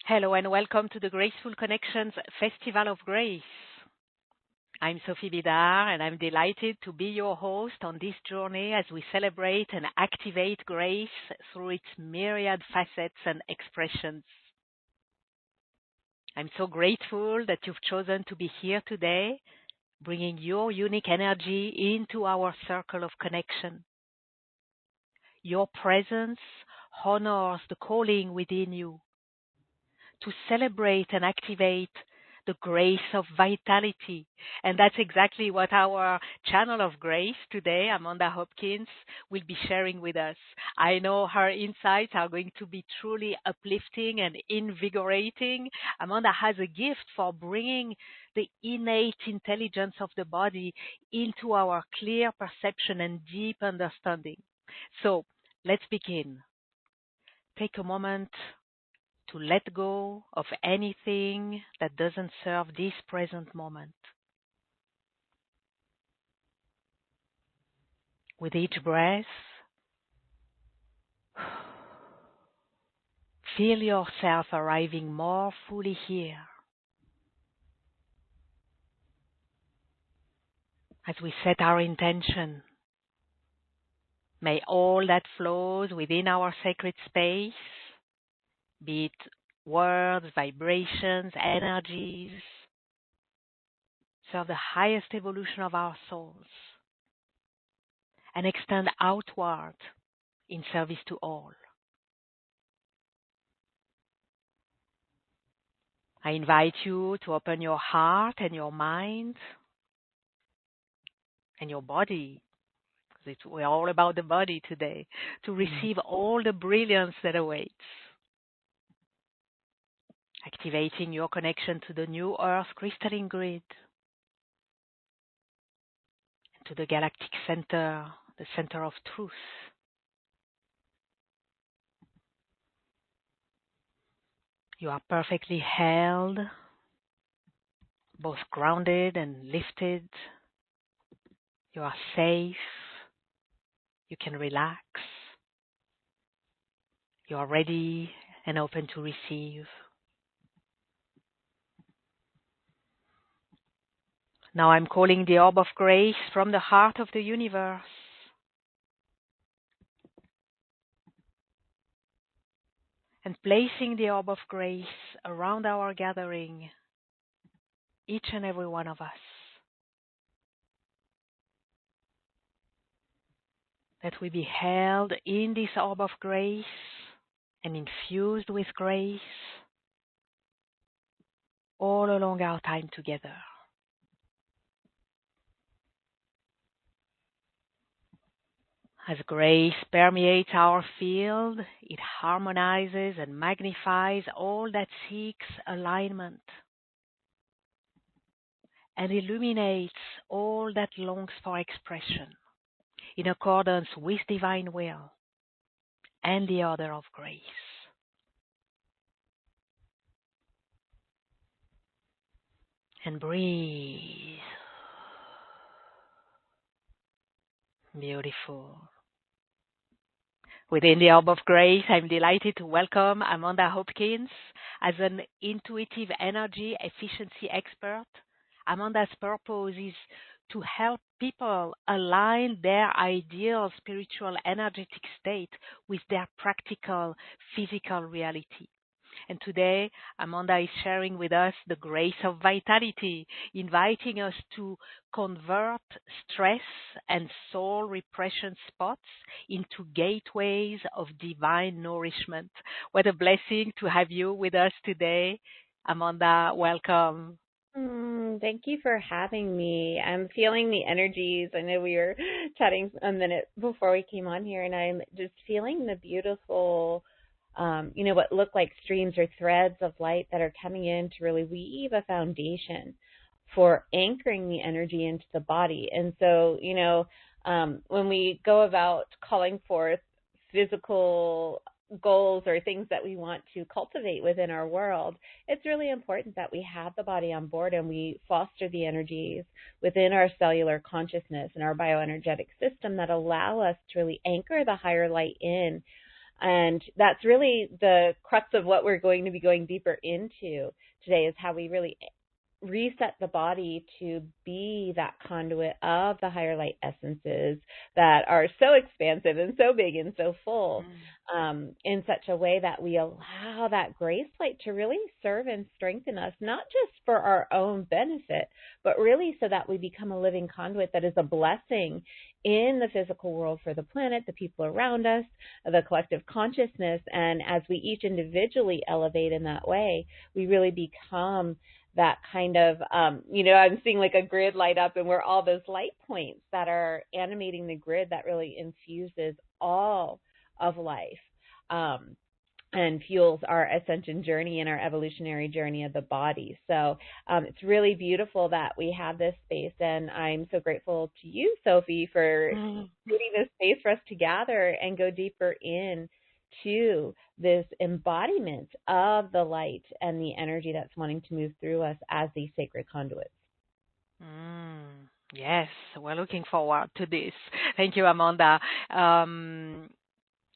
Hello and welcome to the Graceful Connections Festival of Grace. I'm Sophie Bidar and I'm delighted to be your host on this journey as we celebrate and activate grace through its myriad facets and expressions. I'm so grateful that you've chosen to be here today, bringing your unique energy into our circle of connection. Your presence honors the calling within you to celebrate and activate the grace of vitality. And that's exactly what our channel of grace today, Amanda Hopkins, will be sharing with us. I know her insights are going to be truly uplifting and invigorating. Amanda has a gift for bringing the innate intelligence of the body into our clear perception and deep understanding. So let's begin. Take a moment to let go of anything that doesn't serve this present moment. With each breath, feel yourself arriving more fully here. As we set our intention, may all that flows within our sacred space, be it words, vibrations, energies, serve the highest evolution of our souls and extend outward in service to all. I invite you to open your heart and your mind and your body, because we're all about the body today, to receive all the brilliance that awaits. Activating your connection to the new Earth crystalline grid, to the galactic center, the center of truth. You are perfectly held, both grounded and lifted. You are safe. You can relax. You are ready and open to receive. Now I'm calling the orb of grace from the heart of the universe. And placing the orb of grace around our gathering, each and every one of us. That we be held in this orb of grace and infused with grace all along our time together. As grace permeates our field, it harmonizes and magnifies all that seeks alignment and illuminates all that longs for expression in accordance with divine will and the order of grace. And breathe. Beautiful. Within the orb of grace, I'm delighted to welcome Amanda Hopkins as an intuitive energy efficiency expert. Amanda's purpose is to help people align their ideal spiritual energetic state with their practical physical reality. And today, Amanda is sharing with us the grace of vitality, inviting us to convert stress and soul repression spots into gateways of divine nourishment. What a blessing to have you with us today. Amanda, welcome. Thank you for having me. I'm feeling the energies. I know we were chatting a minute before we came on here, and I'm just feeling the beautiful what look like streams or threads of light that are coming in to really weave a foundation for anchoring the energy into the body. And so, when we go about calling forth physical goals or things that we want to cultivate within our world, it's really important that we have the body on board and we foster the energies within our cellular consciousness and our bioenergetic system that allow us to really anchor the higher light in And that's really the crux of what we're going to be going deeper into today, is how we really reset the body to be that conduit of the higher light essences that are so expansive and so big and so full, in such a way that we allow that grace light to really serve and strengthen us, not just for our own benefit, but really so that we become a living conduit that is a blessing in the physical world for the planet, the people around us, the collective consciousness. And as we each individually elevate in that way, we really become that kind of, I'm seeing like a grid light up, and we're all those light points that are animating the grid that really infuses all of life, and fuels our ascension journey and our evolutionary journey of the body. So it's really beautiful that we have this space, and I'm so grateful to you, Sophie, for creating this space for us to gather and go deeper in to this embodiment of the light and the energy that's wanting to move through us as these sacred conduits. Yes, we're looking forward to this. Thank you, Amanda.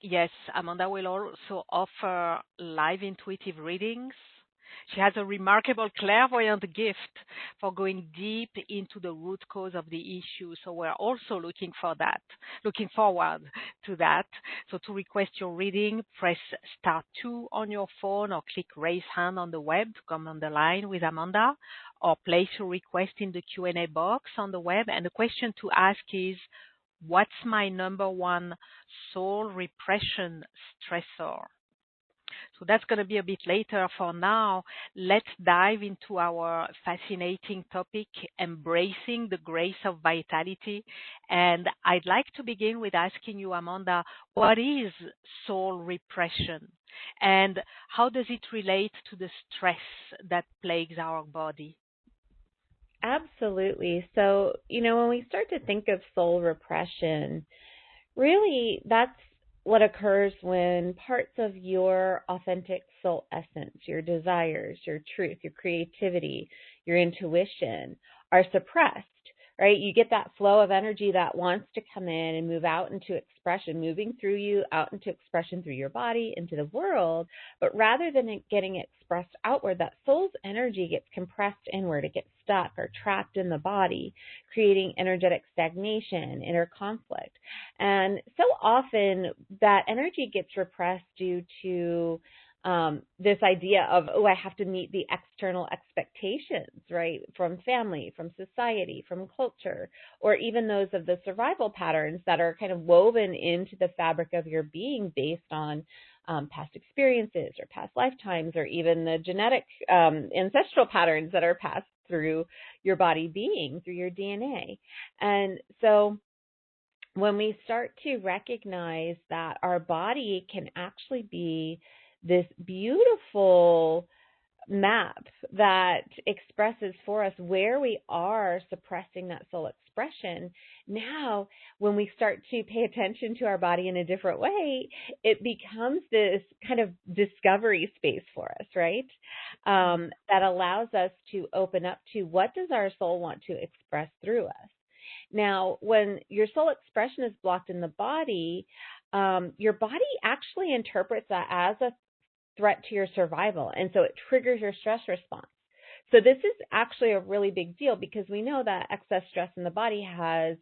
Yes, Amanda will also offer live intuitive readings. She has a remarkable clairvoyant gift for going deep into the root cause of the issue. So we're also looking forward to that. So to request your reading, press *2 on your phone or click raise hand on the web to come on the line with Amanda, or place your request in the Q&A box on the web. And the question to ask is, what's my number one soul repression stressor? So that's going to be a bit later. For now, let's dive into our fascinating topic, embracing the grace of vitality. And I'd like to begin with asking you, Amanda, what is soul repression? And how does it relate to the stress that plagues our body? Absolutely. So, when we start to think of soul repression, really that's what occurs when parts of your authentic soul essence, your desires, your truth, your creativity, your intuition are suppressed, right? You get that flow of energy that wants to come in and move out into expression, moving through you, out into expression through your body, into the world. But rather than it getting expressed outward, that soul's energy gets compressed inward. It gets stuck or trapped in the body, creating energetic stagnation, inner conflict. And so often that energy gets repressed due to this idea of, I have to meet the external expectations, right, from family, from society, from culture, or even those of the survival patterns that are kind of woven into the fabric of your being based on past experiences or past lifetimes, or even the genetic ancestral patterns that are passed through your body being, through your DNA. And so when we start to recognize that our body can actually be this beautiful map that expresses for us where we are suppressing that soul expression, now when we start to pay attention to our body in a different way, it becomes this kind of discovery space for us, right? That allows us to open up to, what does our soul want to express through us? Now, when your soul expression is blocked in the body, your body actually interprets that as a threat to your survival, and so it triggers your stress response. So this is actually a really big deal, because we know that excess stress in the body has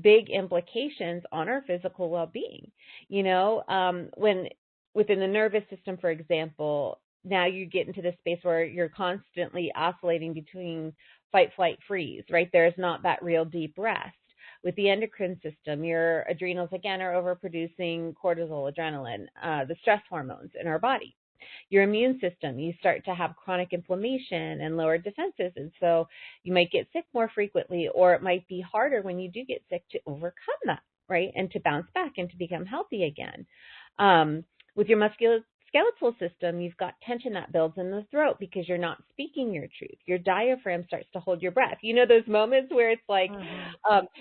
big implications on our physical well-being. When within the nervous system, for example, now you get into this space where you're constantly oscillating between fight, flight, freeze, right? There's not that real deep rest. With the endocrine system, your adrenals, again, are overproducing cortisol, adrenaline, the stress hormones in our body. Your immune system, you start to have chronic inflammation and lowered defenses, and so you might get sick more frequently, or it might be harder when you do get sick to overcome that, right, and to bounce back and to become healthy again. With your musculoskeletal system, you've got tension that builds in the throat because you're not speaking your truth. Your diaphragm starts to hold your breath. You know those moments where it's like,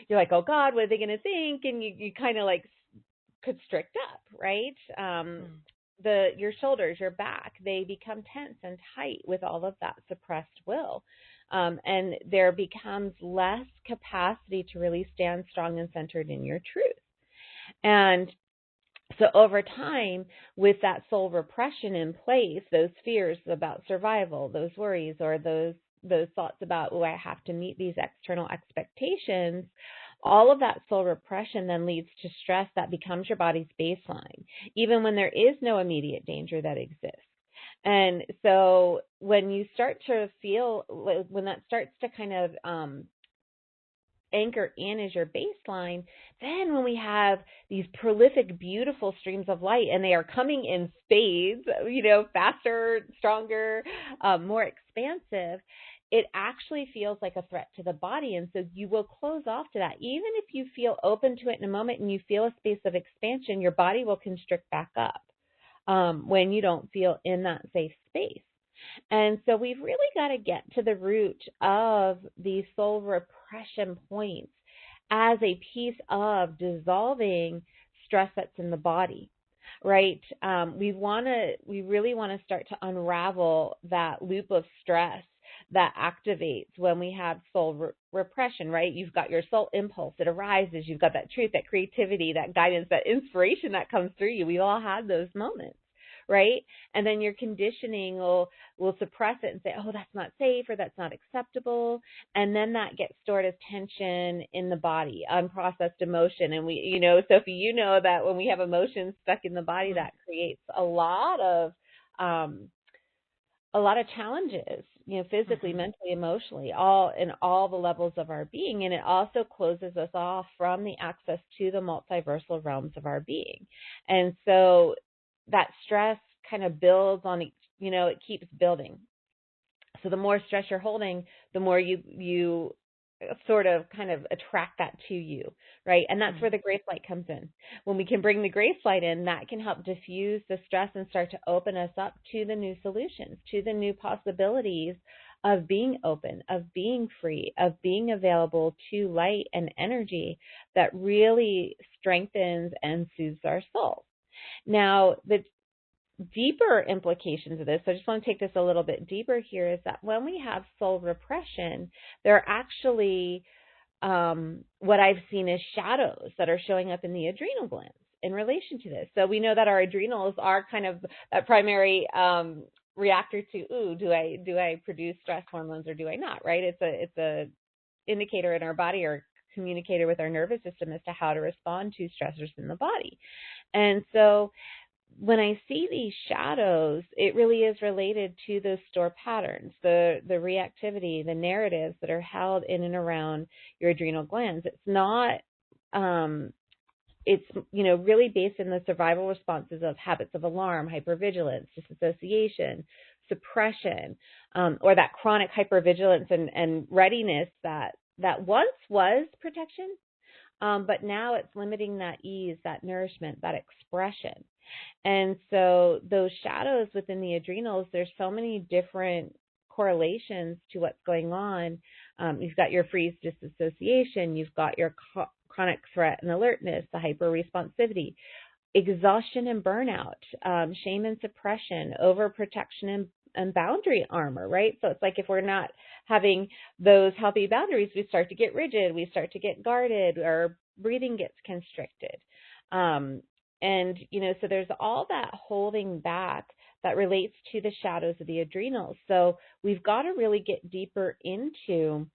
you're like, oh God, what are they going to think? And you kind of like constrict up, right? Your shoulders, your back, they become tense and tight with all of that suppressed will. And there becomes less capacity to really stand strong and centered in your truth. And So over time, with that soul repression in place, those fears about survival, those worries, or those thoughts about, oh, I have to meet these external expectations, all of that soul repression then leads to stress that becomes your body's baseline, even when there is no immediate danger that exists. And so when you start to feel, when that starts to kind of anchor in as your baseline, then when we have these prolific, beautiful streams of light, and they are coming in spades, faster, stronger, more expansive, it actually feels like a threat to the body. And so you will close off to that. Even if you feel open to it in a moment and you feel a space of expansion, your body will constrict back up when you don't feel in that safe space. And so we've really got to get to the root of these soul repression points as a piece of dissolving stress that's in the body, right? We really want to start to unravel that loop of stress that activates when we have soul repression, right? You've got your soul impulse, it arises. You've got that truth, that creativity, that guidance, that inspiration that comes through you. We've all had those moments, right? And then your conditioning will suppress it and say, oh, that's not safe, or that's not acceptable. And then that gets stored as tension in the body, unprocessed emotion. And we, Sophie, that when we have emotions stuck in the body, that creates a lot of challenges, physically, mentally, emotionally, all the levels of our being. And it also closes us off from the access to the multiversal realms of our being. And so that stress kind of builds on, it keeps building. So the more stress you're holding, the more you sort of kind of attract that to you, right? And that's where the grace light comes in. When we can bring the grace light in, that can help diffuse the stress and start to open us up to the new solutions, to the new possibilities of being open, of being free, of being available to light and energy that really strengthens and soothes our soul. Now, the deeper implications of this, so I just want to take this a little bit deeper here, is that when we have soul repression, there are actually what I've seen as shadows that are showing up in the adrenal glands in relation to this. So we know that our adrenals are kind of that primary reactor to, do I produce stress hormones or do I not, right? It's a indicator in our body, or communicator with our nervous system as to how to respond to stressors in the body. And so when I see these shadows, it really is related to those store patterns, the reactivity, the narratives that are held in and around your adrenal glands. It's not, it's, really based in the survival responses of habits of alarm, hypervigilance, disassociation, suppression, or that chronic hypervigilance and readiness that once was protection, but now it's limiting that ease, that nourishment, that expression. And so those shadows within the adrenals, there's so many different correlations to what's going on. You've got your freeze disassociation, you've got your chronic threat and alertness, the hyperresponsivity, exhaustion and burnout, shame and suppression, overprotection and boundary armor, right? So it's like if we're not having those healthy boundaries, we start to get rigid, we start to get guarded, our breathing gets constricted. And, so there's all that holding back that relates to the shadows of the adrenals. So we've got to really get deeper into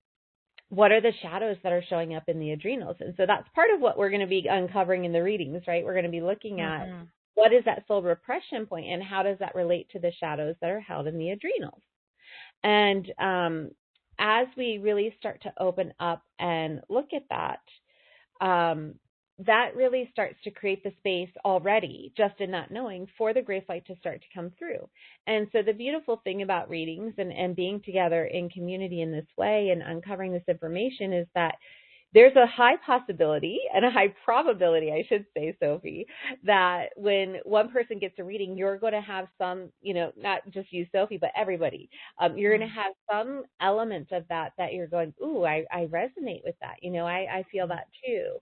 what are the shadows that are showing up in the adrenals. And so that's part of what we're going to be uncovering in the readings, right? We're going to be looking at what is that soul repression point and how does that relate to the shadows that are held in the adrenals. And as we really start to open up and look at that, that really starts to create the space already, just in that knowing, for the grace light to start to come through. And so the beautiful thing about readings and being together in community in this way and uncovering this information is that there's a high possibility and a high probability, I should say, Sophie, that when one person gets a reading, you're going to have some, not just you, Sophie, but everybody. You're going to have some element of that you're going, ooh, I resonate with that. I feel that too.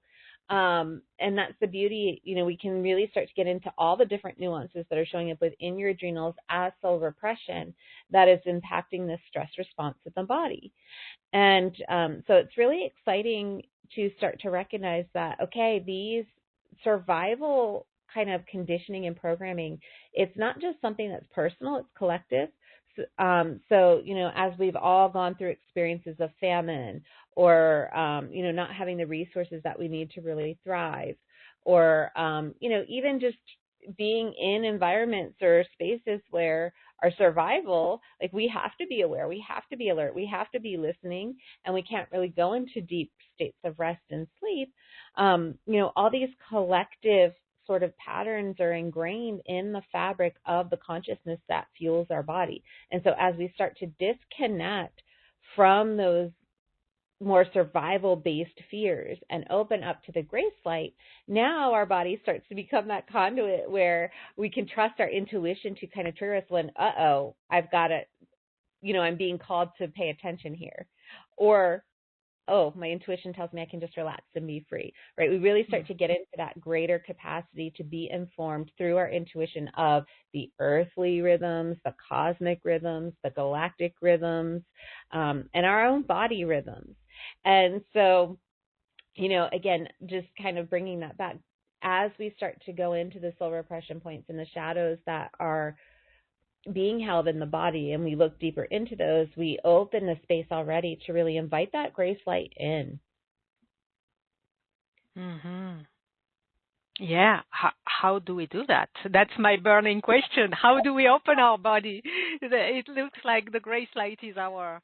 And that's the beauty, we can really start to get into all the different nuances that are showing up within your adrenals as soul repression that is impacting the stress response of the body. And so it's really exciting to start to recognize that, okay, these survival kind of conditioning and programming, it's not just something that's personal, it's collective. So, as we've all gone through experiences of famine or, not having the resources that we need to really thrive, or, even just being in environments or spaces where our survival, like we have to be aware, we have to be alert, we have to be listening, and we can't really go into deep states of rest and sleep. All these collective sort of patterns are ingrained in the fabric of the consciousness that fuels our body. And so as we start to disconnect from those more survival-based fears and open up to the grace light, now our body starts to become that conduit where we can trust our intuition to kind of trigger us when, I've got to, I'm being called to pay attention here. Or, my intuition tells me I can just relax and be free, right? We really start to get into that greater capacity to be informed through our intuition of the earthly rhythms, the cosmic rhythms, the galactic rhythms, and our own body rhythms. And so, again, just kind of bringing that back as we start to go into the soul repression points and the shadows that are being held in the body, and we look deeper into those, we open the space already to really invite that grace light in. Mm-hmm. Yeah. How do we do that? That's my burning question. How do we open our body? It looks like the grace light is our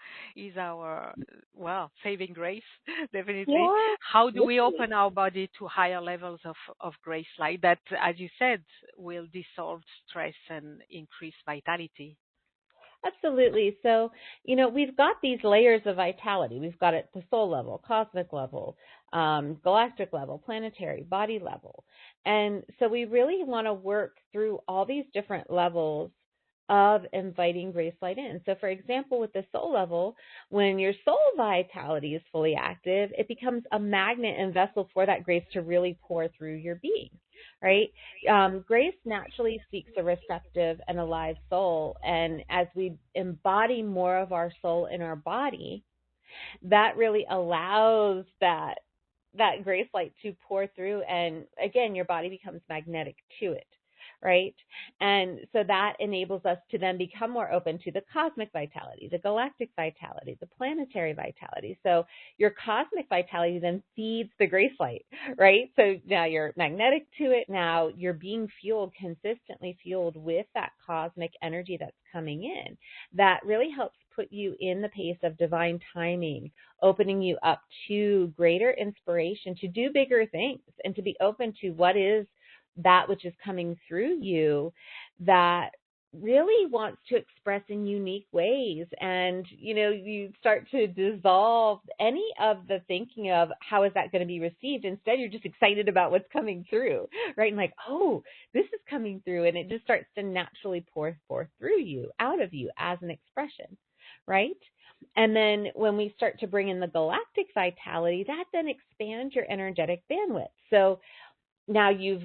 saving grace, definitely. Yeah. How do we open our body to higher levels of grace light that, as you said, will dissolve stress and increase vitality? Absolutely. So, we've got these layers of vitality. We've got it at the soul level, cosmic level, galactic level, planetary, body level. And so we really want to work through all these different levels of inviting grace light in. So, for example, with the soul level, when your soul vitality is fully active, it becomes a magnet and vessel for that grace to really pour through your being. Right? Grace naturally seeks a receptive and alive soul. And as we embody more of our soul in our body, that really allows that grace light to pour through. And again, your body becomes magnetic to it. Right? And so that enables us to then become more open to the cosmic vitality, the galactic vitality, the planetary vitality. So your cosmic vitality then feeds the grace light, right? So now you're magnetic to it. Now you're being consistently fueled with that cosmic energy that's coming in. That really helps put you in the pace of divine timing, opening you up to greater inspiration to do bigger things and to be open to what is that which is coming through you that really wants to express in unique ways. And, you start to dissolve any of the thinking of how is that going to be received. Instead, you're just excited about what's coming through, right? And like, this is coming through. And it just starts to naturally pour forth through you, out of you as an expression, right? And then when we start to bring in the galactic vitality, that then expands your energetic bandwidth. So now you've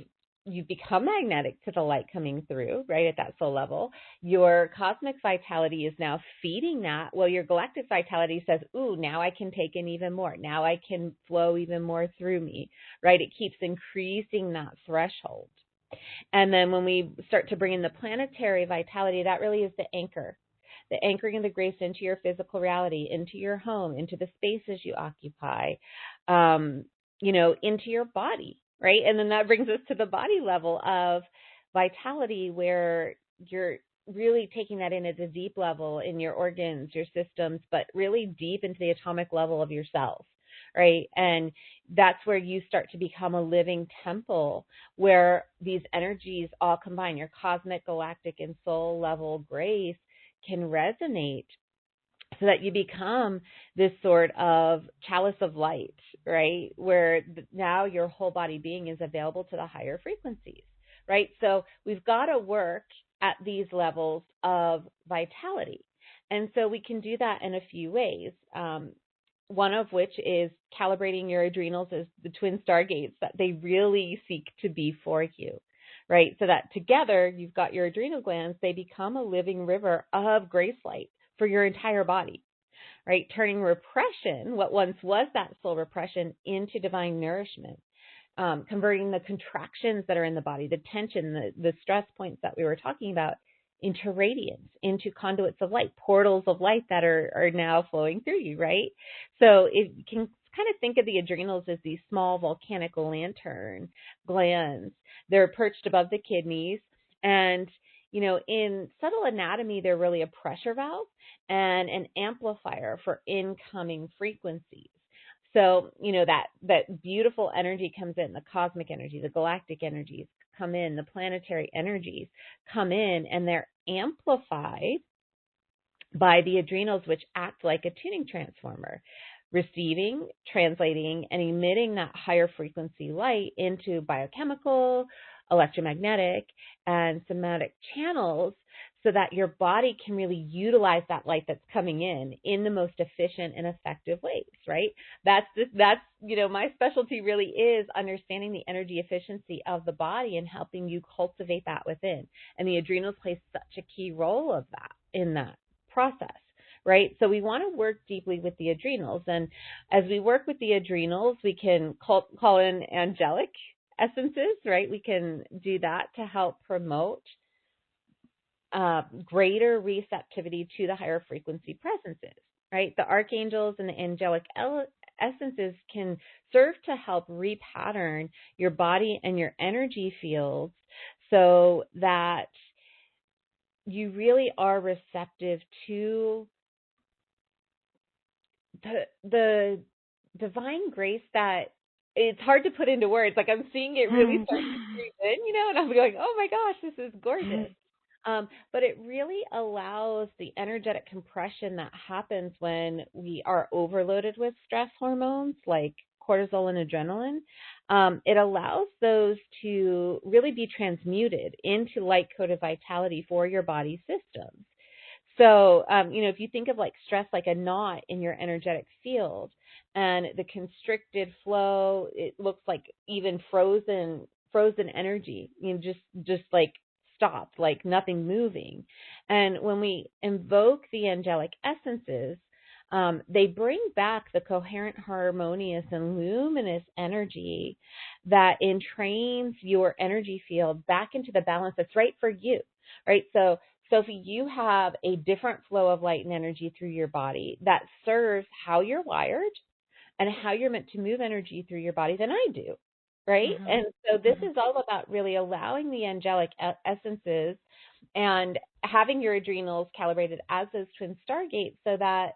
become magnetic to the light coming through, right, at that soul level. Your cosmic vitality is now feeding that. Well, your galactic vitality says, now I can take in even more. Now I can flow even more through me, right? It keeps increasing that threshold. And then when we start to bring in the planetary vitality, that really is the anchor. The anchoring of the grace into your physical reality, into your home, into the spaces you occupy, into your body. Right. And then that brings us to the body level of vitality, where you're really taking that in at a deep level in your organs, your systems, but really deep into the atomic level of your cells. Right. And that's where you start to become a living temple where these energies all combine. Your cosmic, galactic, and soul level grace can resonate, so that you become this sort of chalice of light, right? Where now your whole body being is available to the higher frequencies, right? So we've got to work at these levels of vitality. And so we can do that in a few ways. One of which is calibrating your adrenals as the twin stargates that they really seek to be for you, right? So that together you've got your adrenal glands, they become a living river of grace light for your entire body, right? Turning repression, what once was that soul repression, into divine nourishment. converting the contractions that are in the body, the tension, the stress points that we were talking about, into radiance, into conduits of light, portals of light that are now flowing through you, right? So if you can kind of think of the adrenals as these small volcanic lantern glands. They're perched above the kidneys, and in subtle anatomy, they're really a pressure valve and an amplifier for incoming frequencies. So, that beautiful energy comes in, the cosmic energy, the galactic energies come in, the planetary energies come in, and they're amplified by the adrenals, which act like a tuning transformer, receiving, translating, and emitting that higher frequency light into biochemical, electromagnetic, and somatic channels so that your body can really utilize that light that's coming in the most efficient and effective ways, right? That's my specialty really is understanding the energy efficiency of the body and helping you cultivate that within. And the adrenals play such a key role of that in that process. Right? So we want to work deeply with the adrenals. And as we work with the adrenals, we can call in angelic essences, right? We can do that to help promote greater receptivity to the higher frequency presences, right? The archangels and the angelic essences can serve to help repattern your body and your energy fields so that you really are receptive to the divine grace that it's hard to put into words. Like I'm seeing it really start to creep in, and I'm going, oh my gosh, this is gorgeous. But it really allows the energetic compression that happens when we are overloaded with stress hormones like cortisol and adrenaline. It allows those to really be transmuted into light-coded vitality for your body systems. So, if you think of like stress like a knot in your energetic field and the constricted flow, it looks like even frozen energy, just like stopped, like nothing moving. And when we invoke the angelic essences, they bring back the coherent, harmonious, and luminous energy that entrains your energy field back into the balance that's right for you, right? So if you have a different flow of light and energy through your body that serves how you're wired and how you're meant to move energy through your body than I do, right? Mm-hmm. And so this is all about really allowing the angelic essences and having your adrenals calibrated as those twin stargates so that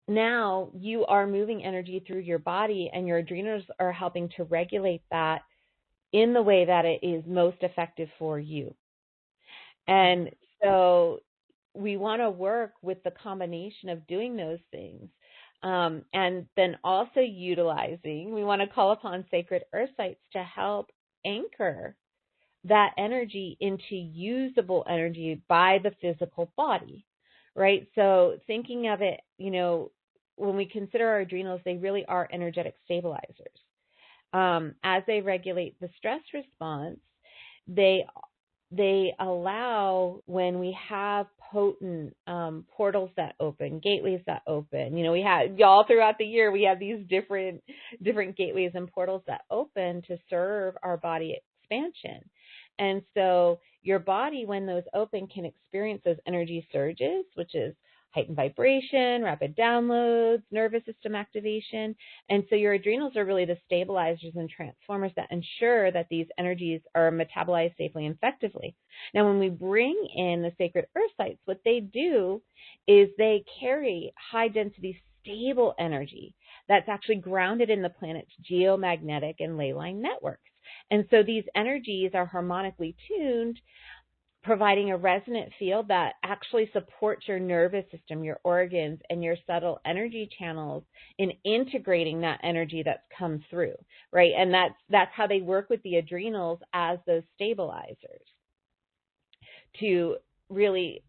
now you are moving energy through your body and your adrenals are helping to regulate that in the way that it is most effective for you. And so we want to work with the combination of doing those things. And then also utilizing, we want to call upon sacred earth sites to help anchor that energy into usable energy by the physical body, right? So thinking of it, when we consider our adrenals, they really are energetic stabilizers. As they regulate the stress response, they allow, when we have potent portals that open, gateways that open. We have y'all throughout the year. We have these different gateways and portals that open to serve our body expansion. And so your body, when those open, can experience those energy surges, which is heightened vibration, rapid downloads, nervous system activation. And so your adrenals are really the stabilizers and transformers that ensure that these energies are metabolized safely and effectively. Now, when we bring in the sacred earth sites, what they do is they carry high density, stable energy that's actually grounded in the planet's geomagnetic and ley line networks. And so these energies are harmonically tuned, providing a resonant field that actually supports your nervous system, your organs, and your subtle energy channels in integrating that energy that's come through, right? And that's how they work with the adrenals as those stabilizers to really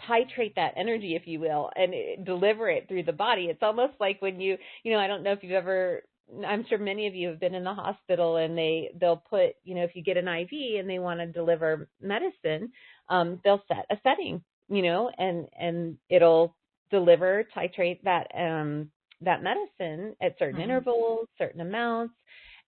titrate that energy, if you will, and deliver it through the body. It's almost like when I don't know if you've ever, I'm sure many of you have been in the hospital and they'll put, if you get an IV and they want to deliver medicine, they'll set a setting, and it'll titrate that medicine at certain intervals, certain amounts.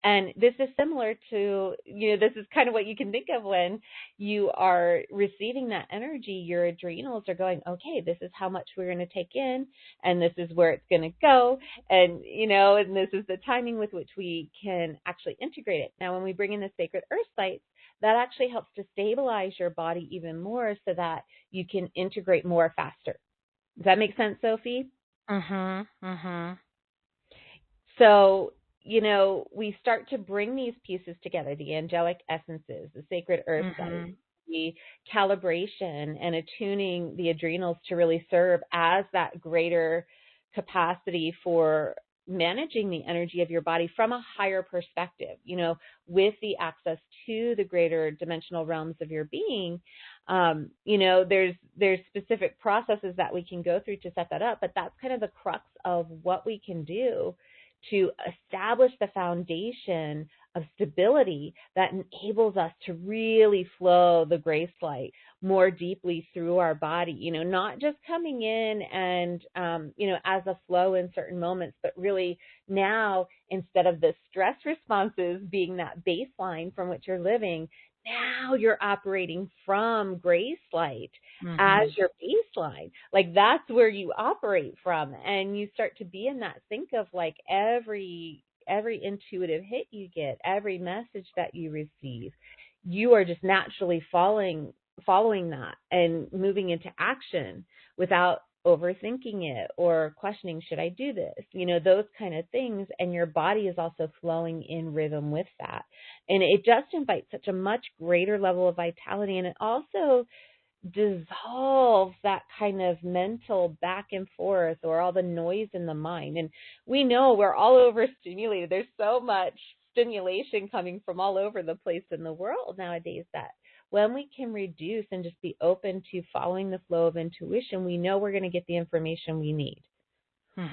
And this is similar to, this is kind of what you can think of when you are receiving that energy. Your adrenals are going, okay, this is how much we're going to take in, and this is where it's going to go. And, and this is the timing with which we can actually integrate it. Now, when we bring in the sacred earth sites, that actually helps to stabilize your body even more so that you can integrate more faster. Does that make sense, Sophie? So, we start to bring these pieces together, the angelic essences, the sacred earth sites, the calibration and attuning the adrenals to really serve as that greater capacity for managing the energy of your body from a higher perspective, with the access to the greater dimensional realms of your being. There's specific processes that we can go through to set that up, but that's kind of the crux of what we can do to establish the foundation of stability that enables us to really flow the grace light more deeply through our body, not just coming in and, as a flow in certain moments, but really now, instead of the stress responses being that baseline from which you're living, now you're operating from grace light as your baseline. Like, that's where you operate from. And you start to be in that think of like every intuitive hit you get, every message that you receive, you are just naturally following that and moving into action without overthinking it or questioning, should I do this? Those kind of things. And your body is also flowing in rhythm with that. And it just invites such a much greater level of vitality. And it also dissolves that kind of mental back and forth or all the noise in the mind. And we know we're all overstimulated. There's so much stimulation coming from all over the place in the world nowadays that when we can reduce and just be open to following the flow of intuition, we know we're going to get the information we need.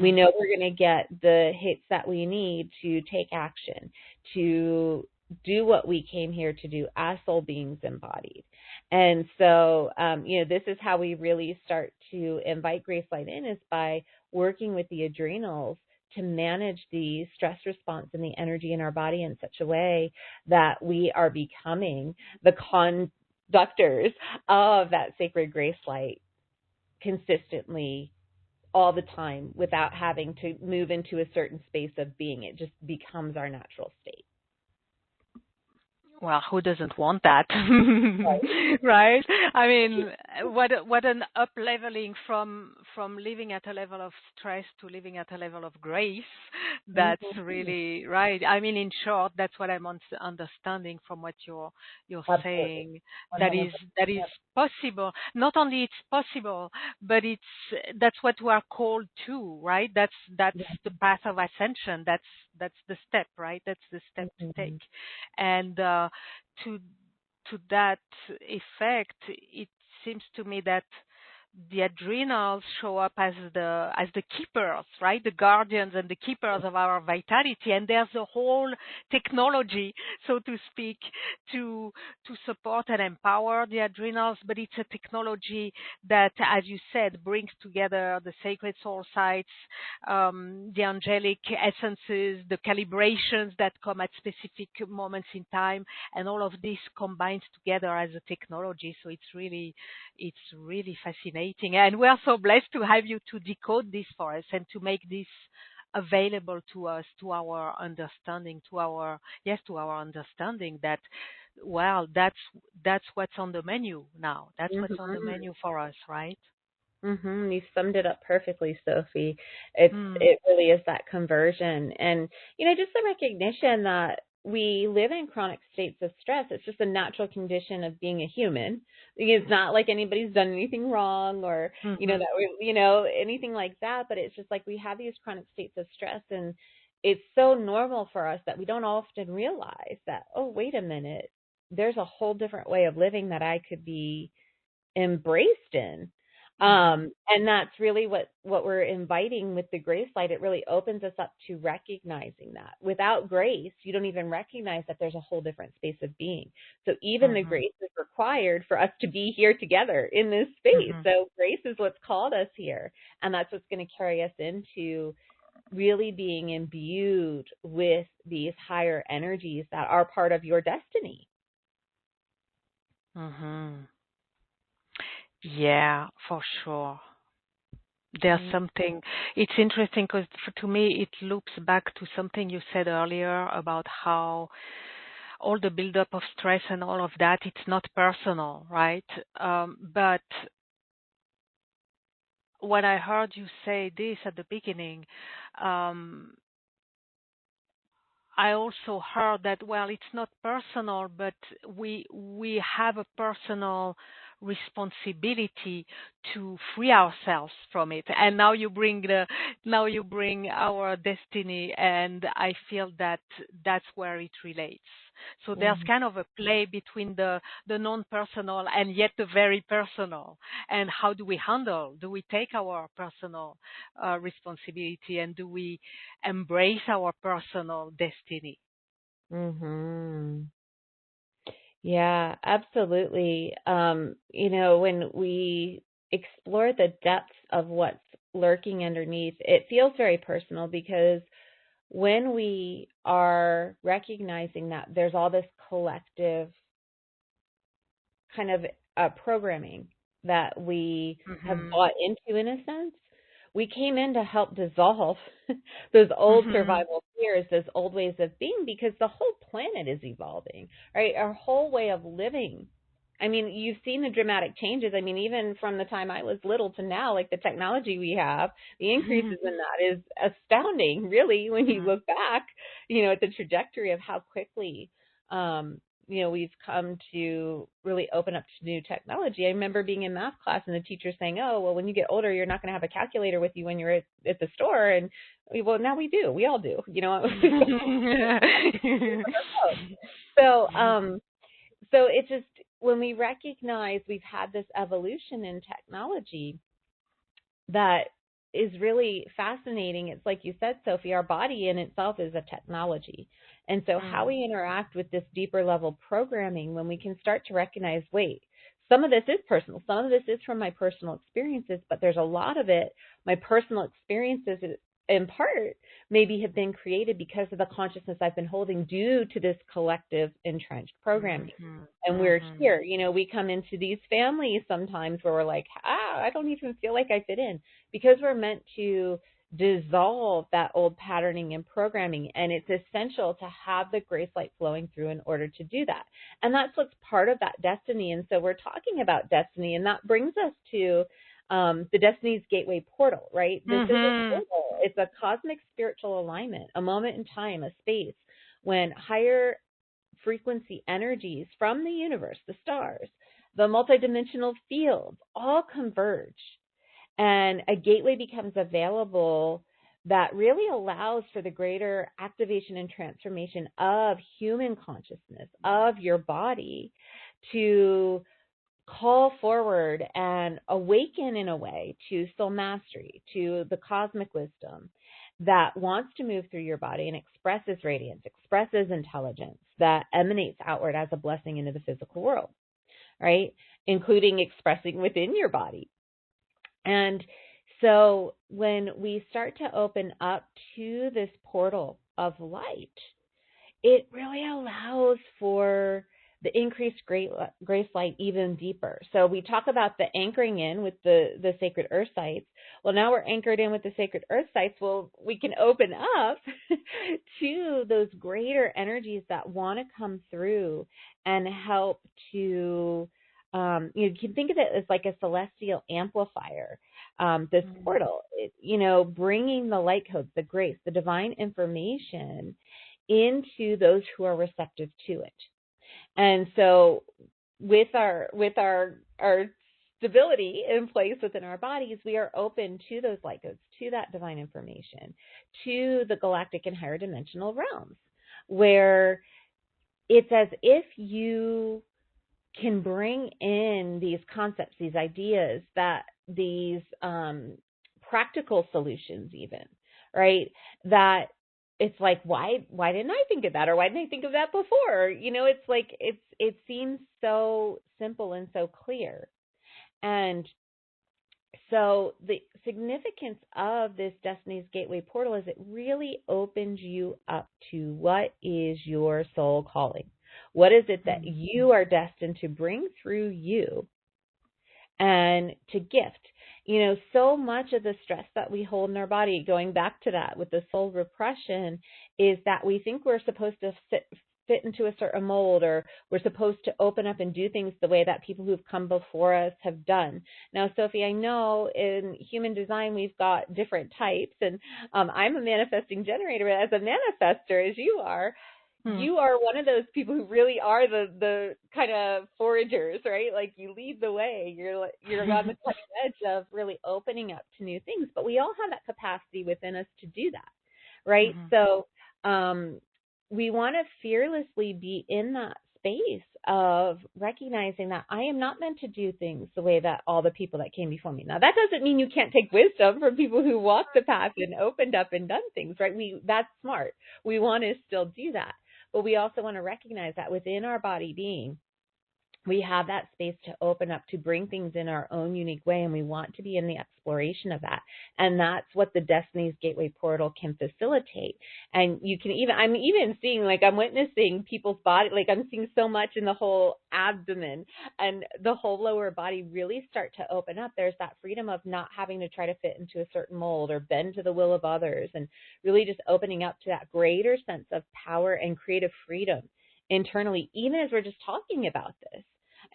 We know we're going to get the hits that we need to take action, to do what we came here to do as soul beings embodied. And so, this is how we really start to invite grace light in, is by working with the adrenals to manage the stress response and the energy in our body in such a way that we are becoming the conductors of that sacred grace light consistently all the time without having to move into a certain space of being. It just becomes our natural state. Well, who doesn't want that? Right? I mean, what an up-leveling from living at a level of stress to living at a level of grace. That's really right. I mean, in short, that's what I'm understanding from what you're saying. That is possible. Not only it's possible, but that's what we are called to, right? That's the path of ascension. That's the step, right? That's the step to take. And to that effect, it seems to me that the adrenals show up as the keepers, right? The guardians and the keepers of our vitality. And there's a whole technology, so to speak, to support and empower the adrenals. But it's a technology that, as you said, brings together the sacred soul sites, the angelic essences, the calibrations that come at specific moments in time, and all of this combines together as a technology. So it's really fascinating. And we are so blessed to have you to decode this for us and to make this available to us, to our understanding, to our understanding that, well, that's what's on the menu now. That's what's on the menu for us, right? You summed it up perfectly, Sophie. It really is that conversion. And, just the recognition that we live in chronic states of stress. It's just a natural condition of being a human. It's not like anybody's done anything wrong or, that we, anything like that. But it's just like we have these chronic states of stress, and it's so normal for us that we don't often realize that, oh, wait a minute, there's a whole different way of living that I could be embraced in. And that's really what we're inviting with the grace light. It really opens us up to recognizing that. Without grace, you don't even recognize that there's a whole different space of being. So even the grace is required for us to be here together in this space. So grace is what's called us here. And that's what's going to carry us into really being imbued with these higher energies that are part of your destiny. Mhm. Yeah, for sure. There's something, it's interesting because to me it loops back to something you said earlier about how all the buildup of stress and all of that, it's not personal, right? But when I heard you say this at the beginning, um, I also heard that, well, it's not personal, but we have a personal responsibility to free ourselves from it. And now you bring our destiny, and I feel that that's where it relates. So there's Mm-hmm. kind of a play between the non-personal and yet the very personal. And how do we handle? Do we take our personal responsibility, and do we embrace our personal destiny? Mm-hmm. Yeah, absolutely. When we explore the depths of what's lurking underneath, it feels very personal because when we are recognizing that there's all this collective kind of programming that we have Mhm. bought into, in a sense, we came in to help dissolve those old Mhm. survival fears, those old ways of being, because the whole planet is evolving, right? Our whole way of living. I mean, you've seen the dramatic changes. I mean, even from the time I was little to now, like the technology we have, the increases in that is astounding, really, when you look back, at the trajectory of how quickly, um, we've come to really open up to new technology. I remember being in math class and the teacher saying, "Oh, well, when you get older, you're not going to have a calculator with you when you're at the store." And well, now we do. We all do. So, so it's just when we recognize we've had this evolution in technology that is really fascinating. It's like you said, Sophie, our body in itself is a technology. And so how Mm. we interact with this deeper level programming, when we can start to recognize, wait, some of this is personal, some of this is from my personal experiences, but there's a lot of it, my personal experiences in part maybe have been created because of the consciousness I've been holding due to this collective entrenched programming. Mhm. And we're Mhm. here, we come into these families sometimes where we're like, I don't even feel like I fit in, because we're meant to dissolve that old patterning and programming. And it's essential to have the grace light flowing through in order to do that. And that's what's part of that destiny. And so we're talking about destiny, and that brings us to the Destiny's Gateway portal, right? This is a Mhm. portal. It's a cosmic spiritual alignment, a moment in time, a space when higher frequency energies from the universe, the stars, the multidimensional fields all converge, and a gateway becomes available that really allows for the greater activation and transformation of human consciousness, of your body, to call forward and awaken in a way to soul mastery, to the cosmic wisdom that wants to move through your body and expresses radiance, expresses intelligence that emanates outward as a blessing into the physical world, right? Including expressing within your body. And so when we start to open up to this portal of light, it really allows for the increased grace light even deeper. So we talk about the anchoring in with the sacred earth sites. Well, now we're anchored in with the sacred earth sites. Well, we can open up to those greater energies that want to come through and help to, you can think of it as like a celestial amplifier. This portal, bringing the light codes, the grace, the divine information into those who are receptive to it. And so with our stability in place within our bodies, we are open to those light codes, to that divine information, to the galactic and higher dimensional realms, where it's as if you can bring in these concepts, these ideas, that these practical solutions even, right? That it's like, why didn't I think of that? Or why didn't I think of that before? It's like, it seems so simple and so clear. And so the significance of this Destiny's Gateway portal is it really opens you up to what is your soul calling. What is it that you are destined to bring through you and to gift? So much of the stress that we hold in our body, going back to that with the soul repression, is that we think we're supposed to fit into a certain mold, or we're supposed to open up and do things the way that people who've come before us have done. Now, Sophie, I know in human design we've got different types, and I'm a manifesting generator. As a manifester, as you are, you are one of those people who really are the kind of foragers, right? Like, you lead the way. You're on the cutting edge of really opening up to new things. But we all have that capacity within us to do that, right? So we want to fearlessly be in that space of recognizing that I am not meant to do things the way that all the people that came before me. Now, that doesn't mean you can't take wisdom from people who walked the path and opened up and done things, right? That's smart. We want to still do that. But we also want to recognize that within our body being, we have that space to open up, to bring things in our own unique way, and we want to be in the exploration of that. And that's what the Destiny's Gateway portal can facilitate. And you can I'm even seeing, like, I'm witnessing people's body, like, I'm seeing so much in the whole abdomen and the whole lower body really start to open up. There's that freedom of not having to try to fit into a certain mold or bend to the will of others, and really just opening up to that greater sense of power and creative freedom internally, even as we're just talking about this.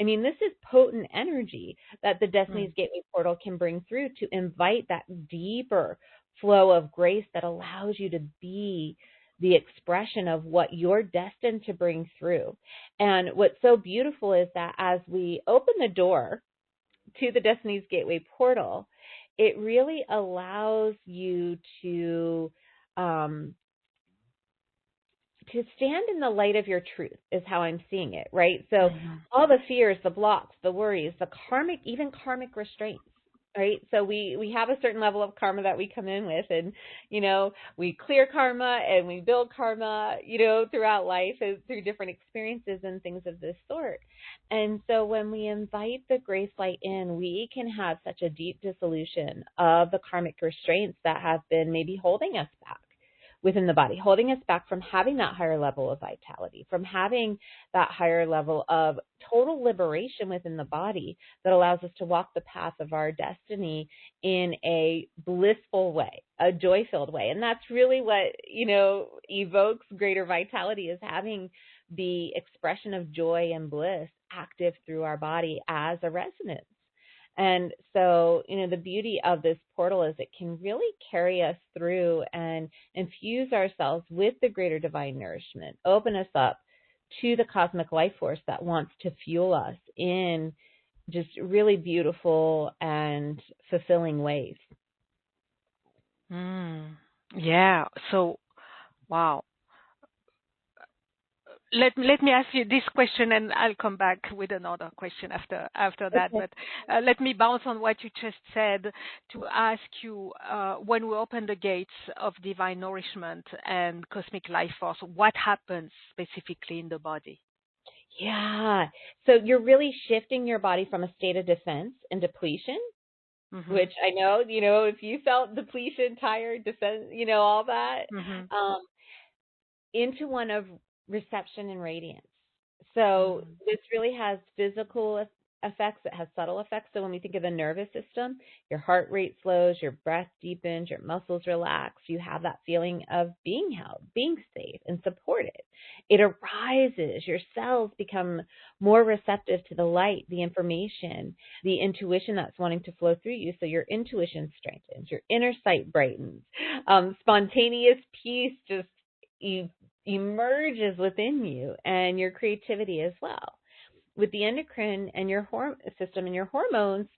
I mean, this is potent energy that the Destiny's Gateway portal can bring through to invite that deeper flow of grace that allows you to be the expression of what you're destined to bring through. And what's so beautiful is that as we open the door to the Destiny's Gateway portal, it really allows you to stand in the light of your truth, is how I'm seeing it, right? So all the fears, the blocks, the worries, the even karmic restraints, right? So we have a certain level of karma that we come in with, and, we clear karma and we build karma, throughout life through different experiences and things of this sort. And so when we invite the grace light in, we can have such a deep dissolution of the karmic restraints that have been maybe holding us back within the body, holding us back from having that higher level of vitality, from having that higher level of total liberation within the body that allows us to walk the path of our destiny in a blissful way, a joy-filled way. And that's really what, evokes greater vitality, is having the expression of joy and bliss active through our body as a resonance. And so, the beauty of this portal is it can really carry us through and infuse ourselves with the greater divine nourishment, open us up to the cosmic life force that wants to fuel us in just really beautiful and fulfilling ways. Yeah. So, wow. Let me ask you this question, and I'll come back with another question after that. Okay. But let me bounce on what you just said to ask you, when we open the gates of divine nourishment and cosmic life force, what happens specifically in the body? Yeah. So you're really shifting your body from a state of defense and depletion, which I know, if you felt depletion, tired, defense, all that, into one of reception and radiance. So this really has physical effects. It has subtle effects. So when we think of the nervous system, your heart rate slows, your breath deepens, your muscles relax. You have that feeling of being held, being safe and supported. It arises. Your cells become more receptive to the light, the information, the intuition that's wanting to flow through you. So your intuition strengthens, your inner sight brightens, spontaneous peace just emerges within you, and your creativity as well. With the endocrine and your system and your hormones,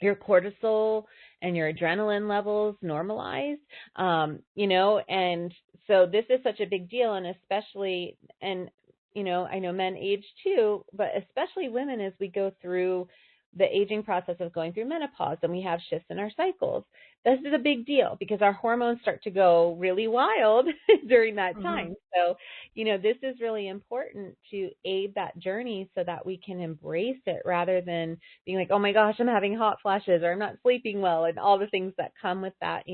your cortisol and your adrenaline levels normalize, and so this is such a big deal. And especially, and, I know men age too, but especially women, as we go through the aging process of going through menopause and we have shifts in our cycles, this is a big deal because our hormones start to go really wild during that time. So, this is really important to aid that journey so that we can embrace it rather than being like, oh my gosh, I'm having hot flashes or I'm not sleeping well and all the things that come with that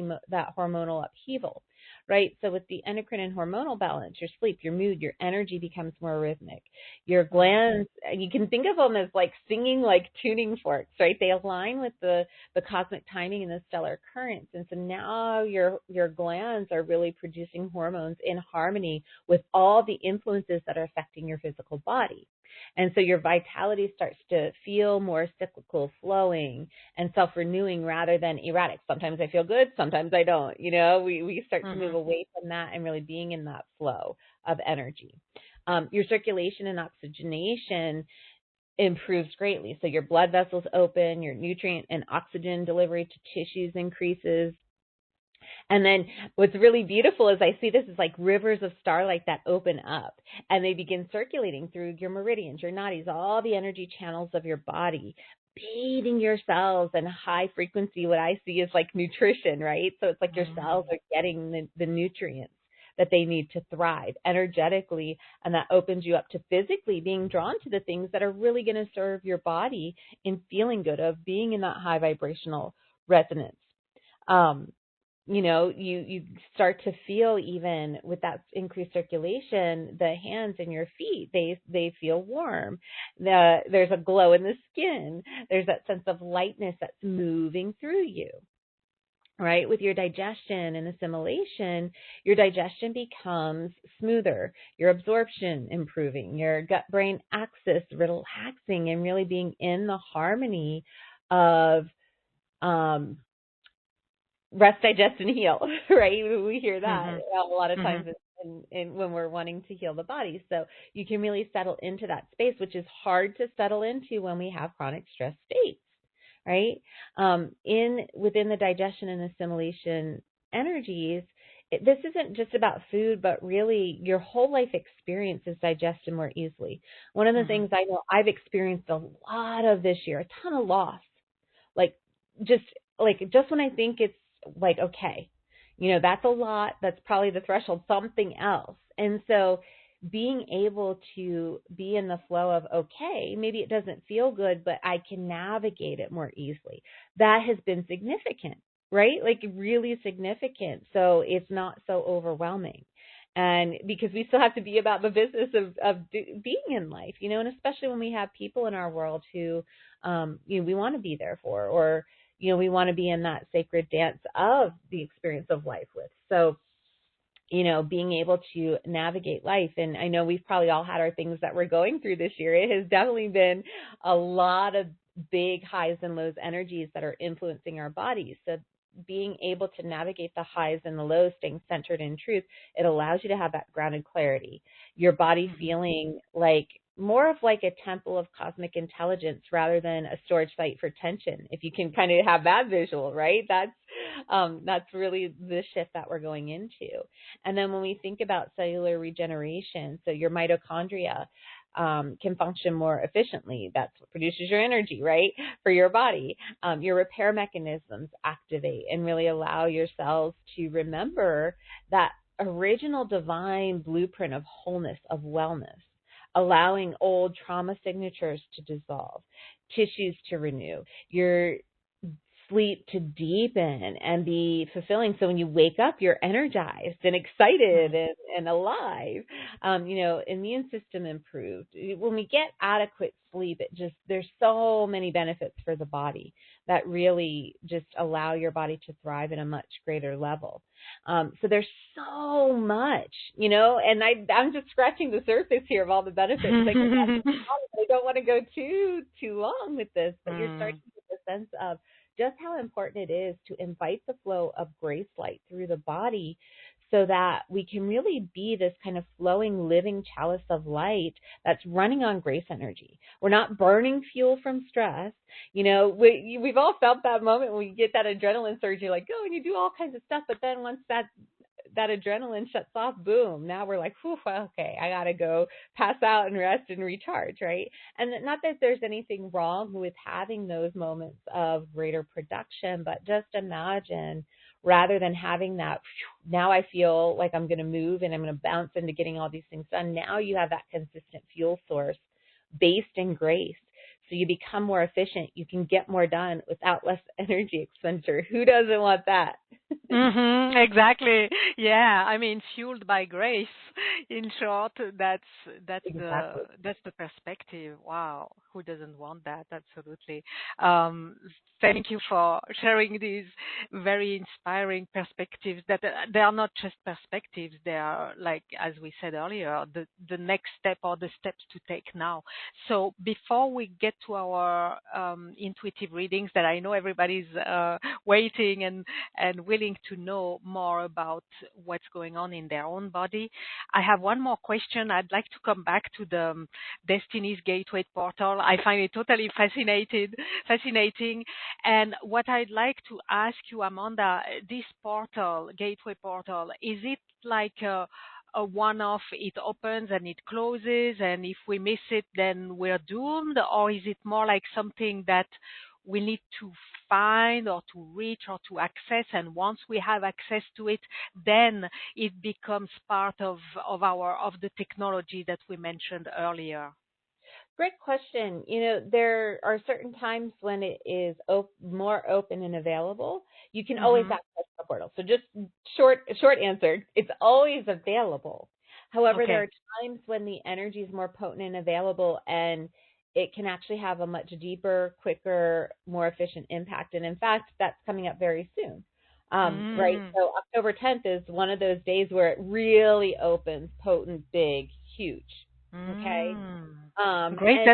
hormonal upheaval. Right? So with the endocrine and hormonal balance, your sleep, your mood, your energy becomes more rhythmic. Your glands, you can think of them as like singing like tuning forks, right? They align with the cosmic timing and the stellar currents. And so now your glands are really producing hormones in harmony with all the influences that are affecting your physical body. And so your vitality starts to feel more cyclical, flowing, and self-renewing rather than erratic. Sometimes I feel good, sometimes I don't. We start to move away from that and really being in that flow of energy. Your circulation and oxygenation improves greatly. So your blood vessels open, your nutrient and oxygen delivery to tissues increases. And then what's really beautiful is I see this as like rivers of starlight that open up and they begin circulating through your meridians, your nadis, all the energy channels of your body, bathing your cells in high frequency. What I see is like nutrition, right? So it's like your cells are getting the nutrients that they need to thrive energetically, and that opens you up to physically being drawn to the things that are really going to serve your body in feeling good, of being in that high vibrational resonance. You start to feel, even with that increased circulation, the hands and your feet, they feel warm. There's a glow in the skin. There's that sense of lightness that's moving through you, right? With your digestion and assimilation, your digestion becomes smoother, your absorption improving, your gut-brain axis relaxing, and really being in the harmony of rest, digest, and heal, right? We hear that a lot of times when we're wanting to heal the body. So you can really settle into that space, which is hard to settle into when we have chronic stress states, right? Within the digestion and assimilation energies, this isn't just about food, but really your whole life experience is digested more easily. One of the things I know I've experienced a lot of this year, a ton of loss, just when I think it's like, okay, that's a lot, that's probably the threshold, something else. And so being able to be in the flow of, okay, maybe it doesn't feel good, but I can navigate it more easily. That has been significant, right? Like really significant. So it's not so overwhelming. And because we still have to be about the business of being in life, and especially when we have people in our world who, we want to be there for, or, we want to be in that sacred dance of the experience of life with. So, being able to navigate life. And I know we've probably all had our things that we're going through this year. It has definitely been a lot of big highs and lows energies that are influencing our bodies. So being able to navigate the highs and the lows, staying centered in truth, it allows you to have that grounded clarity. Your body feeling like more of like a temple of cosmic intelligence rather than a storage site for tension. If you can kind of have that visual, right? That's really the shift that we're going into. And then when we think about cellular regeneration, so your mitochondria can function more efficiently. That's what produces your energy, right, for your body. Your repair mechanisms activate and really allow your cells to remember that original divine blueprint of wholeness, of wellness, allowing old trauma signatures to dissolve, tissues to renew, your sleep to deepen and be fulfilling. So when you wake up, you're energized and excited and alive. Immune system improved. When we get adequate sleep, there's so many benefits for the body that really just allow your body to thrive at a much greater level. So there's so much, and I'm just scratching the surface here of all the benefits. I don't want to go too long with this, but you're starting to get the sense of just how important it is to invite the flow of grace light through the body so that we can really be this kind of flowing, living chalice of light that's running on grace energy. We're not burning fuel from stress. We've all felt that moment when you get that adrenaline surge, you're like, oh, and you do all kinds of stuff. But then once that that adrenaline shuts off, boom, now we're like, whew, okay, I got to go pass out and rest and recharge, right? And not that there's anything wrong with having those moments of greater production, but just imagine, rather than having that, now I feel like I'm going to move and I'm going to bounce into getting all these things done. Now you have that consistent fuel source based in grace. So you become more efficient. You can get more done without less energy expenditure. Who doesn't want that? Exactly. Yeah. I mean, fueled by grace. In short, that's Exactly. the perspective. Wow. Who doesn't want that? Absolutely. Um, Thank you for sharing these very inspiring perspectives. That they are not just perspectives. They are, like as we said earlier, the next step or the steps to take now. So before we get to our intuitive readings, that I know everybody's waiting and willing to know more about what's going on in their own body, I have one more question. I'd like to come back to the Destiny's Gateway portal. I find it totally fascinating. And what I'd like to ask you, Amanda, this portal, Gateway portal, is it like a one-off, it opens and it closes, and if we miss it, then we're doomed? Or is it more like something that we need to find or to reach or to access, and once we have access to it, then it becomes part of the technology that we mentioned earlier? Great question. There are certain times when it is more open and available. You can always Mm-hmm. access the portal. So just short answer, it's always available. However, there Okay. are times when the energy is more potent and available, and it can actually have a much deeper, quicker, more efficient impact. And in fact, that's coming up very soon. Right. Mm. So October 10th is one of those days where it really opens, potent, big, huge. Okay. Mm. And Great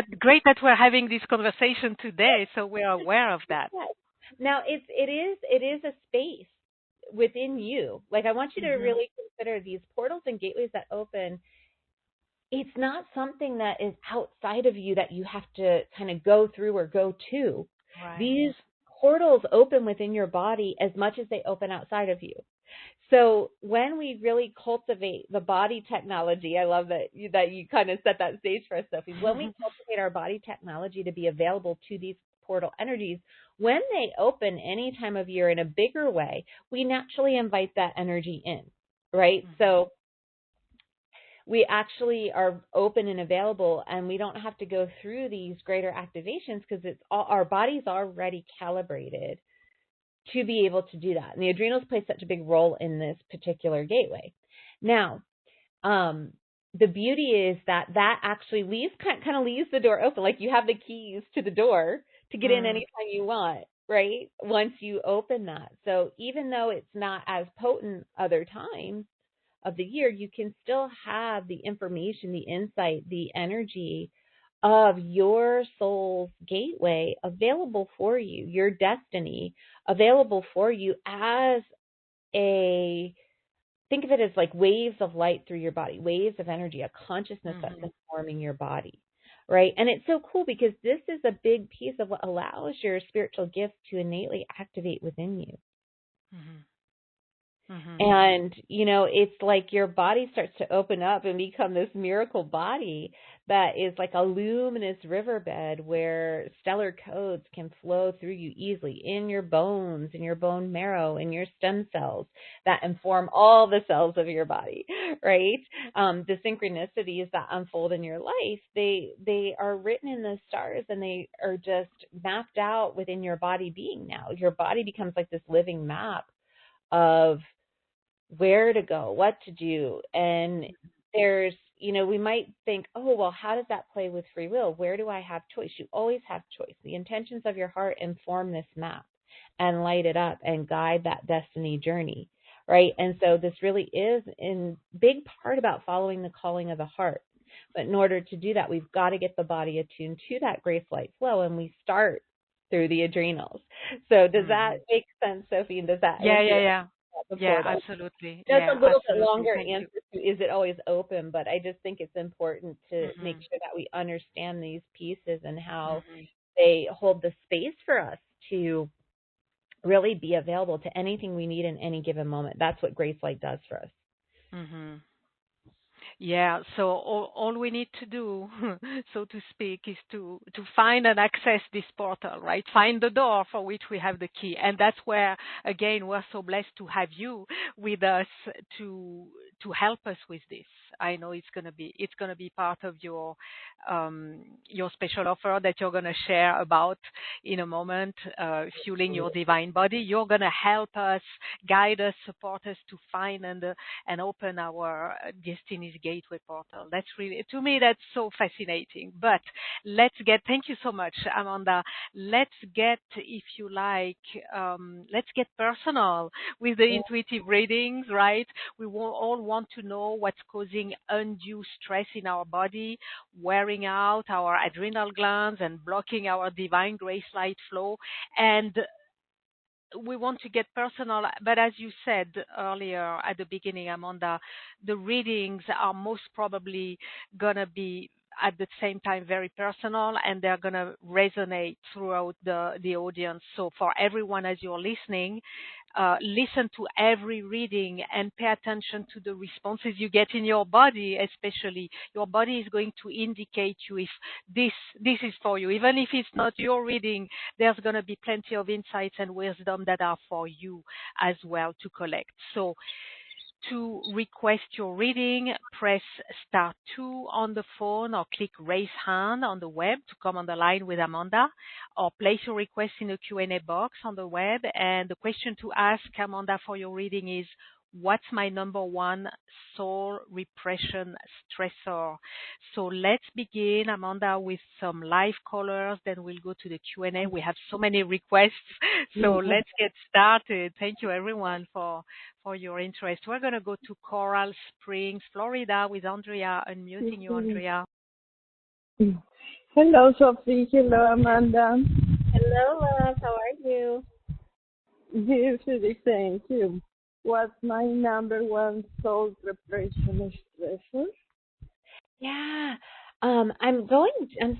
that we're having this conversation today, so we're aware of that. yes. Now it is a space within you. Like, I want you to Mm-hmm. really consider these portals and gateways that open. It's not something that is outside of you that you have to kind of go through or go to. Right. These portals open within your body as much as they open outside of you. So when we really cultivate the body technology, I love that you kind of set that stage for us, Sophie. When we cultivate our body technology to be available to these portal energies, when they open any time of year in a bigger way, we naturally invite that energy in, right? Mm-hmm. So we actually are open and available, and we don't have to go through these greater activations because it's our body's already calibrated to be able to do that. And the adrenals play such a big role in this particular gateway. Now, the beauty is that actually kind of leaves the door open. Like, you have the keys to the door to get in Mm. anytime you want, right? Once you open that. So even though it's not as potent other times of the year, you can still have the information, the insight, the energy of your soul's gateway available for you, your destiny available for you as think of it as like waves of light through your body, waves of energy, a consciousness that's Mm-hmm. informing your body, right? And it's so cool because this is a big piece of what allows your spiritual gifts to innately activate within you. Mm-hmm. Mm-hmm. And, it's like your body starts to open up and become this miracle body that is like a luminous riverbed where stellar codes can flow through you easily in your bones, in your bone marrow, in your stem cells that inform all the cells of your body, right? The synchronicities that unfold in your life, they are written in the stars, and they are just mapped out within your body being now. Your body becomes like this living map of where to go, what to do. And there's, we might think, oh, well, how does that play with free will? Where do I have choice? You always have choice. The intentions of your heart inform this map and light it up and guide that destiny journey, right? And so this really is in big part about following the calling of the heart. But in order to do that, we've got to get the body attuned to that grace light flow, and we start through the adrenals. So does that make sense, Sophie? And does that Yeah. the Yeah, portal? absolutely. That's a Yeah, little bit absolutely. longer Thank you. answer to is it always open, but I just think it's important to make Mm-hmm. sure that we understand these pieces and how Mm-hmm. they hold the space for us to really be available to anything we need in any given moment. That's what Grace Light does for us. Mm-hmm. Yeah, so all we need to do, so to speak, is to find and access this portal, right? Find the door for which we have the key. And that's where, again, we're so blessed to have you with us to help us with this. I know it's gonna be part of your special offer that you're gonna share about in a moment, fueling your divine body. You're gonna help us, guide us, support us to find and open our Destiny's Gateway portal. That's really, to me, that's so fascinating. But thank you so much, Amanda. Let's get, if you like, let's get personal with the intuitive readings, right? We all want to know what's causing undue stress in our body, wearing out our adrenal glands and blocking our divine grace light flow. And we want to get personal, but as you said earlier at the beginning, Amanda, the readings are most probably going to be at the same time very personal, and they're going to resonate throughout the audience. So for everyone, as you're listening, listen to every reading and pay attention to the responses you get in your body. Especially your body is going to indicate you if this is for you. Even if it's not your reading, there's going to be plenty of insights and wisdom that are for you as well to collect. So to request your reading, press star 2 on the phone or click raise hand on the web to come on the line with Amanda, or place your request in the Q&A box on the web. And the question to ask Amanda for your reading is, what's my number one soul repression stressor? So let's begin, Amanda, with some live callers. Then we'll go to the Q&A. We have so many requests, so let's get started. Thank you, everyone, for your interest. We're going to go to Coral Springs, Florida, with Andrea. Unmuting you, Andrea. Hello, Sophie. Hello, Amanda. Hello, love. How are you? Beautifully, thank you. What's my number one soul repression stressor? Yeah. I'm within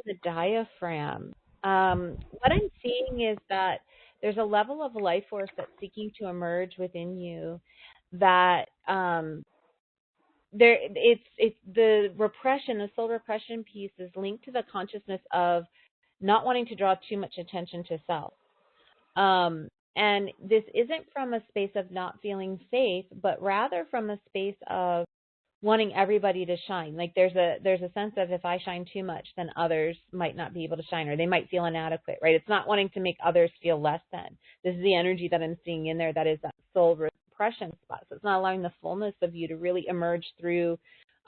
the diaphragm. What I'm seeing is that there's a level of life force that's seeking to emerge within you that it's the repression, the soul repression piece is linked to the consciousness of not wanting to draw too much attention to self. And this isn't from a space of not feeling safe, but rather from a space of wanting everybody to shine. Like there's a sense of, if I shine too much, then others might not be able to shine, or they might feel inadequate, right? It's not wanting to make others feel less than. This is the energy that I'm seeing in there that is that soul repression spot. So it's not allowing the fullness of you to really emerge through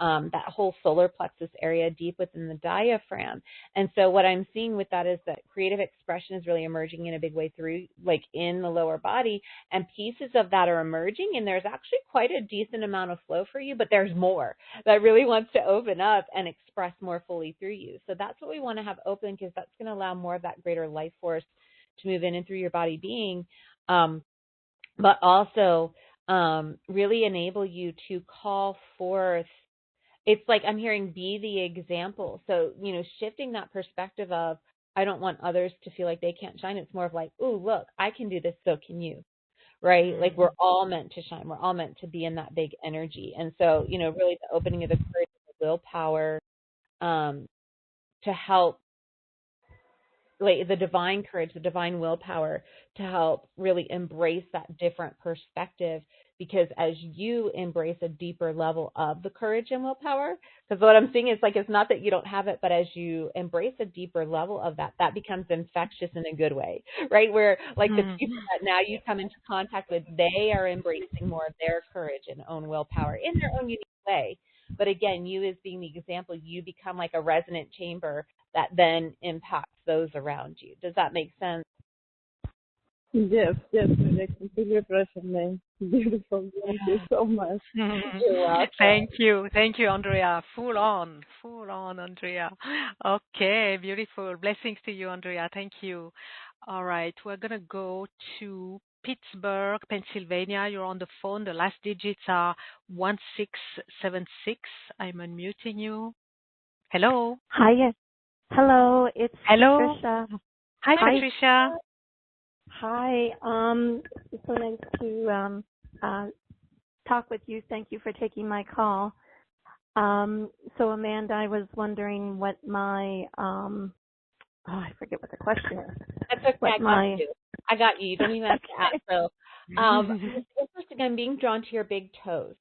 that whole solar plexus area deep within the diaphragm. And so what I'm seeing with that is that creative expression is really emerging in a big way through, like in the lower body, and pieces of that are emerging, and there's actually quite a decent amount of flow for you, but there's more that really wants to open up and express more fully through you. So that's what we want to have open, because that's going to allow more of that greater life force to move in and through your body being, but also really enable you to call forth. It's like I'm hearing, be the example. So, shifting that perspective of, I don't want others to feel like they can't shine. It's more of like, ooh, look, I can do this, so can you, right? Like we're all meant to shine. We're all meant to be in that big energy. And so, really the opening of the courage, the willpower to help, like the divine courage, the divine willpower to help really embrace that different perspective. Because as you embrace a deeper level of the courage and willpower, because what I'm seeing is like, it's not that you don't have it, but as you embrace a deeper level of that, that becomes infectious in a good way, right? Where like the people that now you come into contact with, they are embracing more of their courage and own willpower in their own unique way. But again, you as being the example, you become like a resonant chamber that then impacts those around you. Does that make sense? Yes, I completely resonate. Beautiful. Thank you so much. Thank you, Andrea. Full on, Andrea. Okay, beautiful. Blessings to you, Andrea. Thank you. All right, we're gonna go to Pittsburgh, Pennsylvania. You're on the phone. The last digits are 1676. I'm unmuting you. Hello. Hi. Hello. It's Hello. Patricia. Hi, Patricia. Hi. It's so nice to talk with you. Thank you for taking my call. So Amanda, I was wondering what my I forget what the question is. That's okay. I got you. You don't even have to ask. So, it's interesting. I'm being drawn to your big toes.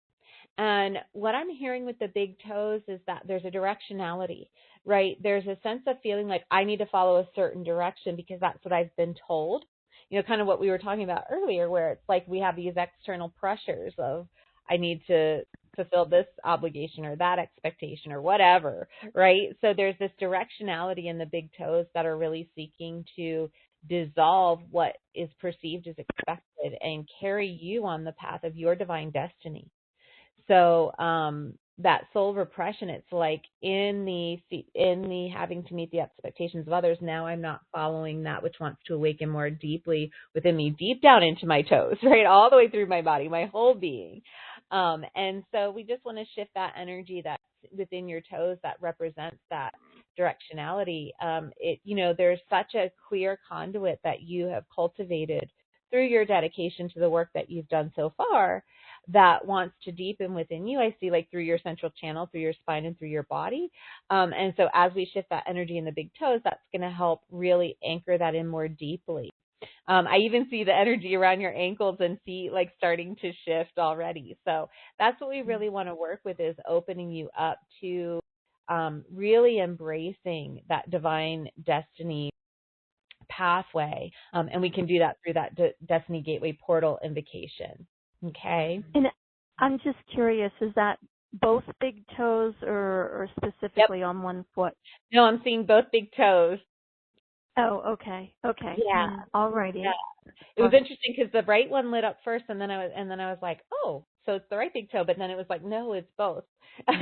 And what I'm hearing with the big toes is that there's a directionality, right? There's a sense of feeling like I need to follow a certain direction because that's what I've been told. You know, kind of what we were talking about earlier, where it's like we have these external pressures of I need to fulfill this obligation or that expectation or whatever, right? So there's this directionality in the big toes that are really seeking to dissolve what is perceived as expected and carry you on the path of your divine destiny. So that soul repression, it's like in the having to meet the expectations of others, now I'm not following that which wants to awaken more deeply within me, deep down into my toes, right? All the way through my body, my whole being. And so we just want to shift that energy that's within your toes that represents that directionality. There's such a clear conduit that you have cultivated through your dedication to the work that you've done so far that wants to deepen within you. I see like through your central channel, through your spine and through your body. And so as we shift that energy in the big toes, that's going to help really anchor that in more deeply. I even see the energy around your ankles and feet like starting to shift already. So that's what we really want to work with, is opening you up to really embracing that divine destiny pathway. And we can do that through that Destiny Gateway portal invocation. Okay. And I'm just curious, is that both big toes or specifically on one foot? No, I'm seeing both big toes. Oh, okay. Okay. Yeah. All righty. Yeah. It was interesting because the right one lit up first, and then I was like, oh, so it's the right big toe, but then it was like, no, it's both. That's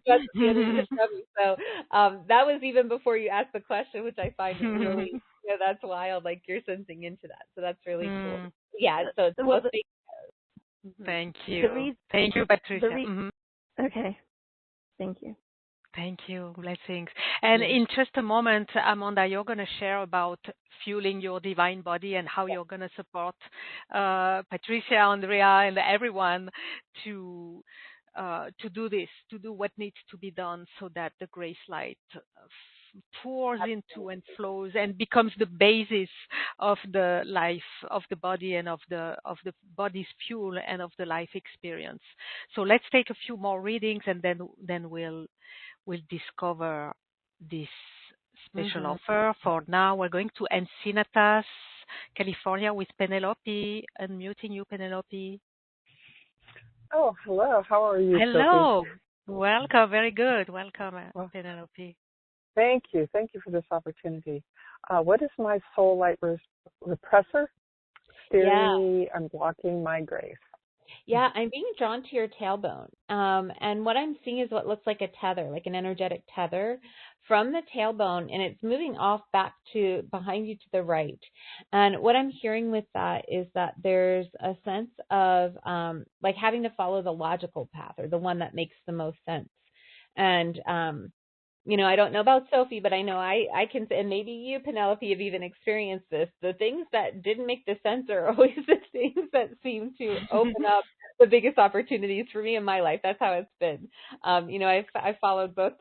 the energy of me. So that was even before you asked the question, which I find really, that's wild. Like you're sensing into that, so that's really cool. Yeah, so it's both big toes. Thank you. Thank you, Patricia. Okay. Thank you. Thank you. Blessings. And in just a moment, Amanda, you're going to share about fueling your divine body and how you're going to support Patricia, Andrea, and everyone to do this, to do what needs to be done so that the grace light pours into and flows and becomes the basis of the life of the body and of the body's fuel and of the life experience. So let's take a few more readings, and then we'll discover this special offer. For now, we're going to Encinitas, California with Penelope. Unmuting you, Penelope. Oh, hello. How are you, Hello. Sophie? Welcome. Very good. Welcome, Penelope. Thank you. Thank you for this opportunity. What is my soul light repressor? Steering me and blocking my grace. Yeah, I'm being drawn to your tailbone. And what I'm seeing is what looks like a tether, like an energetic tether from the tailbone, and it's moving off back to behind you to the right. And what I'm hearing with that is that there's a sense of like having to follow the logical path, or the one that makes the most sense. And I don't know about Sophie, but I know I can, and maybe you, Penelope, have even experienced this. The things that didn't make the sense are always the things that seem to open up the biggest opportunities for me in my life. That's how it's been. I've followed both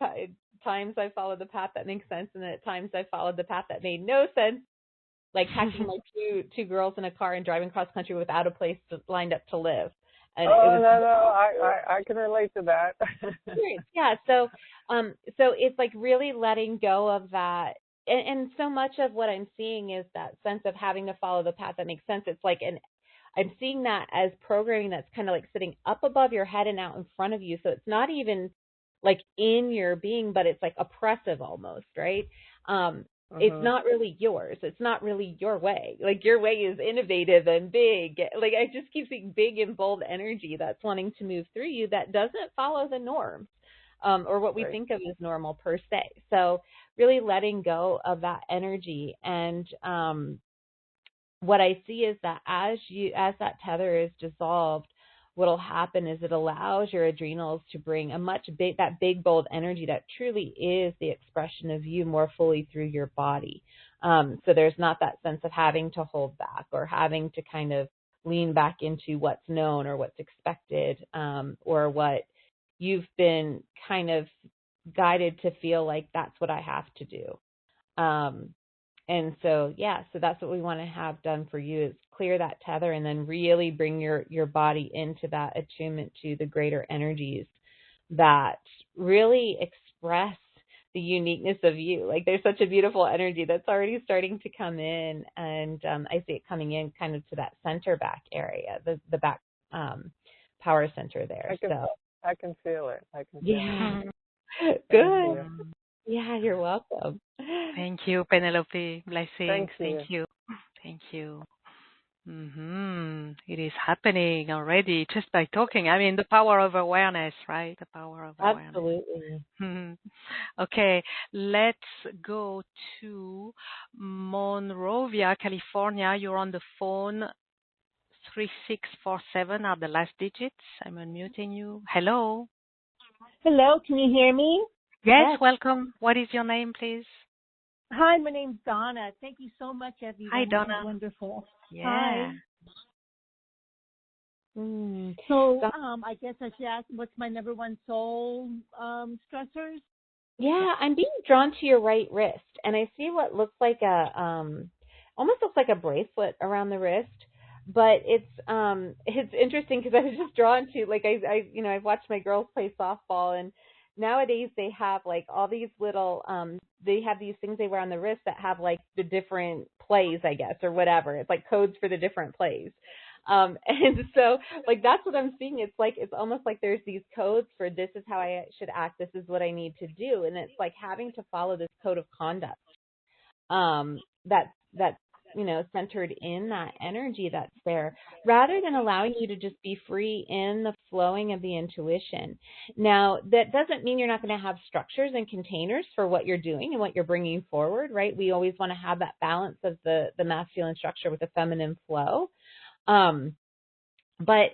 times. I followed the path that makes sense, and at times I followed the path that made no sense, like packing my two girls in a car and driving cross country without a place lined up to live. And I can relate to that. Yeah, so it's like really letting go of that, and so much of what I'm seeing is that sense of having to follow the path that makes sense. It's like, I'm seeing that as programming that's kind of like sitting up above your head and out in front of you. So it's not even like in your being, but it's like oppressive almost, right? It's not really yours. It's not really your way. Like your way is innovative and big. Like I just keep seeing big and bold energy that's wanting to move through you that doesn't follow the norms, or what we think of as normal per se. So really letting go of that energy. And what I see is that as that tether is dissolved, what'll happen is it allows your adrenals to bring that big, bold energy that truly is the expression of you more fully through your body. So there's not that sense of having to hold back or having to kind of lean back into what's known or what's expected, or what you've been kind of guided to feel like that's what I have to do. And so, so that's what we want to have done for you, is clear that tether and then really bring your body into that attunement to the greater energies that really express the uniqueness of you. Like, there's such a beautiful energy that's already starting to come in, and I see it coming in kind of to that center back area, the back power center there. I can feel it. I can feel it. Good. Yeah, you're welcome. Thank you, Penelope. Blessings. Thank you. Thank you. It is happening already just by talking. I mean, the power of awareness, right? The power of awareness. Absolutely. Okay, let's go to Monrovia, California. You're on the phone. 3647 are the last digits. I'm unmuting you. Hello. Hello, can you hear me? Yes, welcome. What is your name, please? Hi, my name's Donna. Thank you so much, everyone. Hi, Donna. Wonderful. Yeah. Hi. So, I guess I should ask, what's my number one soul stressors? Yeah, I'm being drawn to your right wrist, and I see what looks like almost looks like a bracelet around the wrist. But it's interesting because I was just drawn to, like, I've watched my girls play softball, and nowadays they have like all these little they have these things they wear on the wrist that have like the different plays, I guess, or whatever. It's like codes for the different plays. And so, like, that's what I'm seeing. It's like, it's almost like there's these codes for, this is how I should act, this is what I need to do, and it's like having to follow this code of conduct that's centered in that energy that's there, rather than allowing you to just be free in the flowing of the intuition. Now, that doesn't mean you're not going to have structures and containers for what you're doing and what you're bringing forward, right? We always want to have that balance of the masculine structure with the feminine flow. But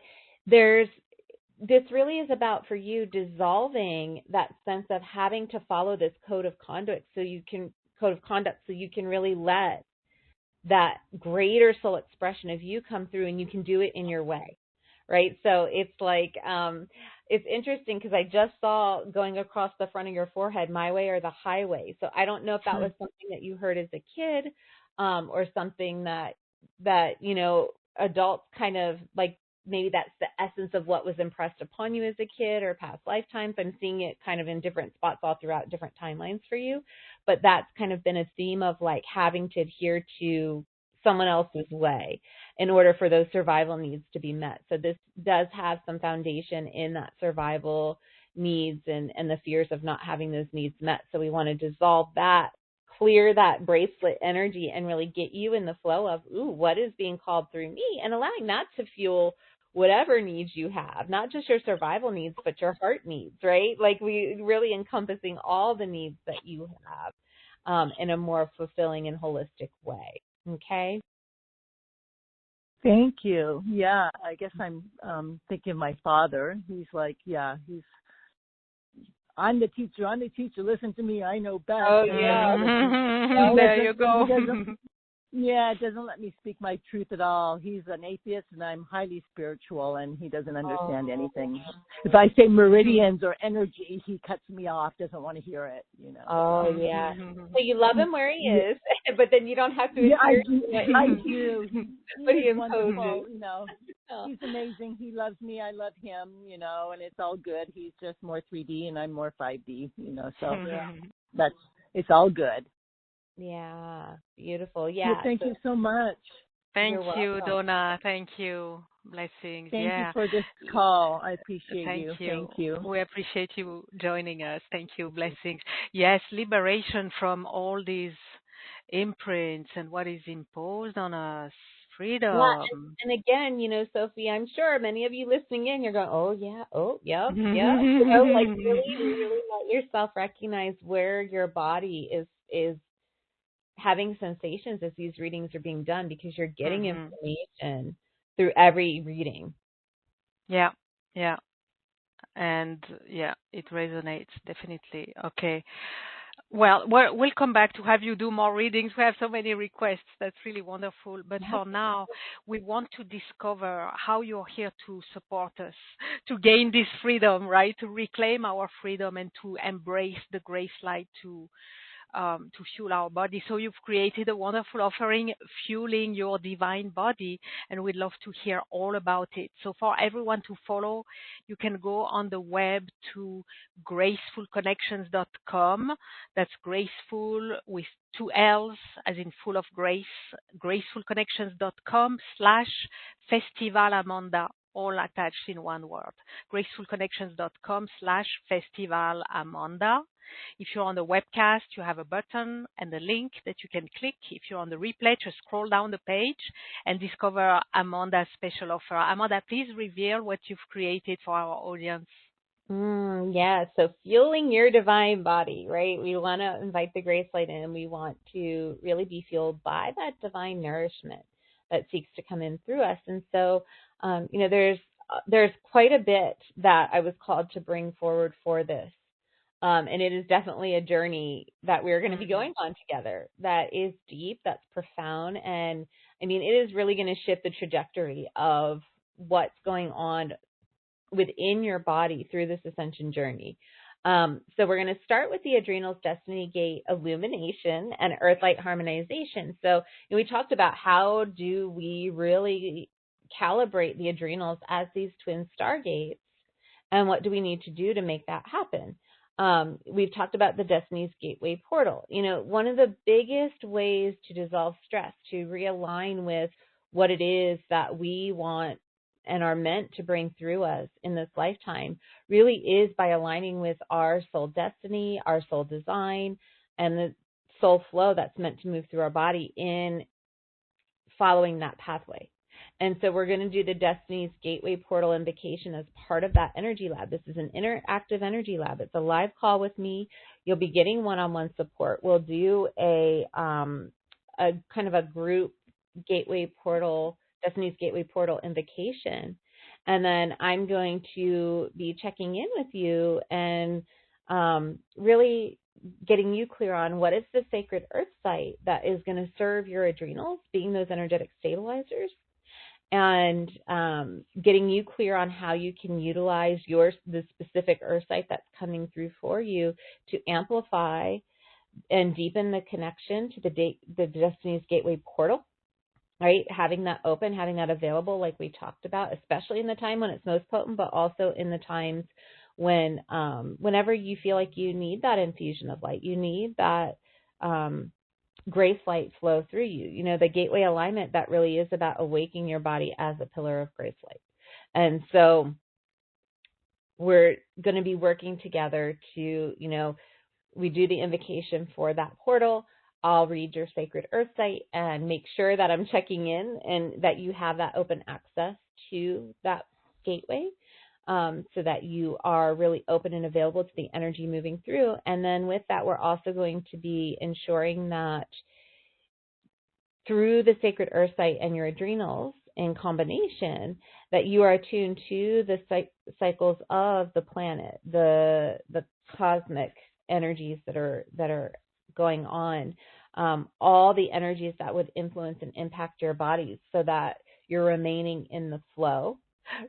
this really is about, for you, dissolving that sense of having to follow this code of conduct so you can really let that greater soul expression of you come through, and you can do it in your way, right? So it's like, it's interesting because I just saw going across the front of your forehead, my way or the highway. So I don't know if that was something that you heard as a kid, or something that adults kind of like, maybe that's the essence of what was impressed upon you as a kid or past lifetimes. I'm seeing it kind of in different spots all throughout different timelines for you. But that's kind of been a theme of like having to adhere to someone else's way in order for those survival needs to be met. So this does have some foundation in that survival needs and the fears of not having those needs met. So we want to dissolve that, clear that bracelet energy, and really get you in the flow of, what is being called through me, and allowing that to fuel whatever needs you have, not just your survival needs, but your heart needs, right? Like, we really encompassing all the needs that you have, in a more fulfilling and holistic way. Okay. Thank you. Yeah, I guess I'm thinking of my father. He's like, I'm the teacher. Listen to me. I know best. Oh, yeah. There you go. It doesn't let me speak my truth at all. He's an atheist, and I'm highly spiritual, and he doesn't understand anything. If I say meridians or energy, he cuts me off, doesn't want to hear it, Oh, yeah. So you love him where he is, but then you don't have to adhere to it. I do. He's wonderful, He's amazing. He loves me. I love him, and it's all good. He's just more 3D, and I'm more 5D, so it's all good. Yeah, beautiful. Yeah. Well, thank you so much. Thank you, Donna. Thank you. Blessings. Thank you for this call. I appreciate you. Thank you. We appreciate you joining us. Thank you. Blessings. Yes, liberation from all these imprints and what is imposed on us. Freedom. Yeah, and again, Sophie, I'm sure many of you listening in, you're going, oh, yeah, yeah. Like really let yourself recognize where your body is having sensations as these readings are being done, because you're getting information through every reading. Yeah, yeah. And yeah, it resonates definitely. Okay. Well, we'll come back to have you do more readings. We have so many requests. That's really wonderful. But for now, we want to discover how you're here to support us, to gain this freedom, right? To reclaim our freedom and to embrace the grace light to fuel our body. So you've created a wonderful offering, Fueling Your Divine Body, and we'd love to hear all about it. So for everyone to follow, you can go on the web to gracefulconnections.com. That's graceful with two L's, as in full of grace, gracefulconnections.com/Festival Amanda, all attached in one word. gracefulconnections.com/Festival Amanda. If you're on the webcast, you have a button and a link that you can click. If you're on the replay, just scroll down the page and discover Amanda's special offer. Amanda, please reveal what you've created for our audience. Yeah, so fueling your divine body, right? We want to invite the grace light in. We want to really be fueled by that divine nourishment that seeks to come in through us. And so, there's quite a bit that I was called to bring forward for this. And it is definitely a journey that we're going to be going on together that is deep, that's profound. And I mean, it is really going to shift the trajectory of what's going on within your body through this ascension journey. So we're going to start with the Adrenals Destiny Gate illumination and Earth Light harmonization. So we talked about how do we really calibrate the adrenals as these twin stargates, and what do we need to do to make that happen? We've talked about the Destiny's Gateway portal. One of the biggest ways to dissolve stress, to realign with what it is that we want and are meant to bring through us in this lifetime, really is by aligning with our soul destiny, our soul design, and the soul flow that's meant to move through our body in following that pathway. And so we're going to do the Destiny's Gateway Portal Invocation as part of that energy lab. This is an interactive energy lab. It's a live call with me. You'll be getting one-on-one support. We'll do a kind of a group Gateway Portal, Destiny's Gateway Portal Invocation. And then I'm going to be checking in with you and really getting you clear on what is the sacred earth site that is going to serve your adrenals, being those energetic stabilizers, and getting you clear on how you can utilize the specific earth site that's coming through for you to amplify and deepen the connection to the Destiny's Gateway portal, right? Having that open, having that available, like we talked about, especially in the time when it's most potent, but also in the times when whenever you feel like you need that infusion of light, you need that grace light flow through you. The gateway alignment, that really is about awakening your body as a pillar of grace light. And so we're going to be working together to, we do the invocation for that portal. I'll read your sacred earth site and make sure that I'm checking in and that you have that open access to that gateway, so that you are really open and available to the energy moving through. And then with that, we're also going to be ensuring that through the sacred earth site and your adrenals in combination, that you are attuned to the cycles of the planet, the cosmic energies that are going on, all the energies that would influence and impact your bodies, so that you're remaining in the flow